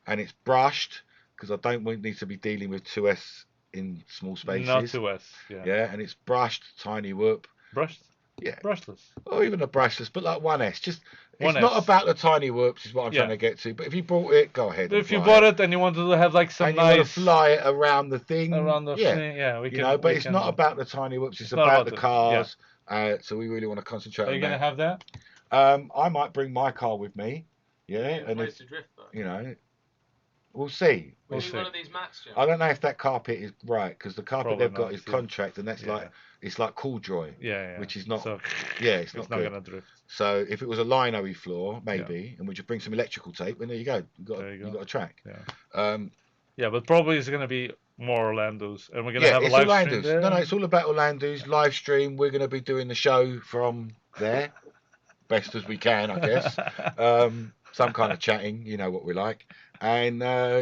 and it's brushed, because I don't need to be dealing with 2S in small spaces. Not 2S. Yeah. Yeah, and it's brushed tiny whoop. Brushed. Yeah. Brushless. Or even a brushless, but like 1S. Just. It's 1S. not about the tiny whoops, is what I'm trying to get to. But if you bought it, go ahead. But if you bought it and you wanted to have like some and nice. you want to fly it around the thing. Around the thing, yeah. We can. But it's not about the tiny whoops. It's about the cars. Yeah. So we really want to concentrate. Are you gonna have that? I might bring my car with me. Yeah. And to drift, though. We'll see. We'll see. One of these mats, Jim? I don't know if that carpet is right, because the carpet they've got is contract, and that's it's like Cooljoy. Yeah. Which is not. So, it's not good. Gonna drift. So if it was a lino-y floor, maybe, and we just bring some electrical tape, and there you go. You got a track. Yeah. But probably it's gonna be more Orlandos, and we're gonna have a live stream there. No, it's all about Orlando's live stream. We're gonna be doing the show from there, best as we can, I guess. Some kind of chatting, you know what we like, and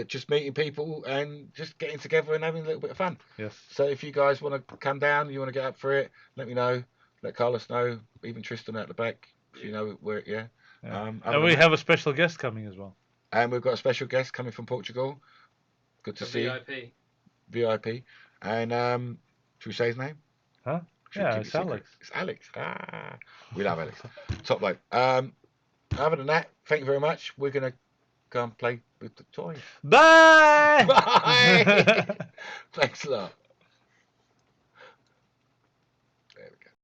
just meeting people and just getting together and having a little bit of fun. Yes. So if you guys want to come down, you want to get up for it, let me know. Let Carlos know. Even Tristan at the back, if you know where. Yeah. Yeah. And we have a special guest coming as well. And we've got a special guest coming from Portugal. Good to see VIP. you. VIP. And should we say his name? Huh? Yeah, it's Alex. It's Alex. We love Alex. Top bloke. Other than that, thank you very much. We're going to go and play with the toys. Bye! Bye! Thanks a lot.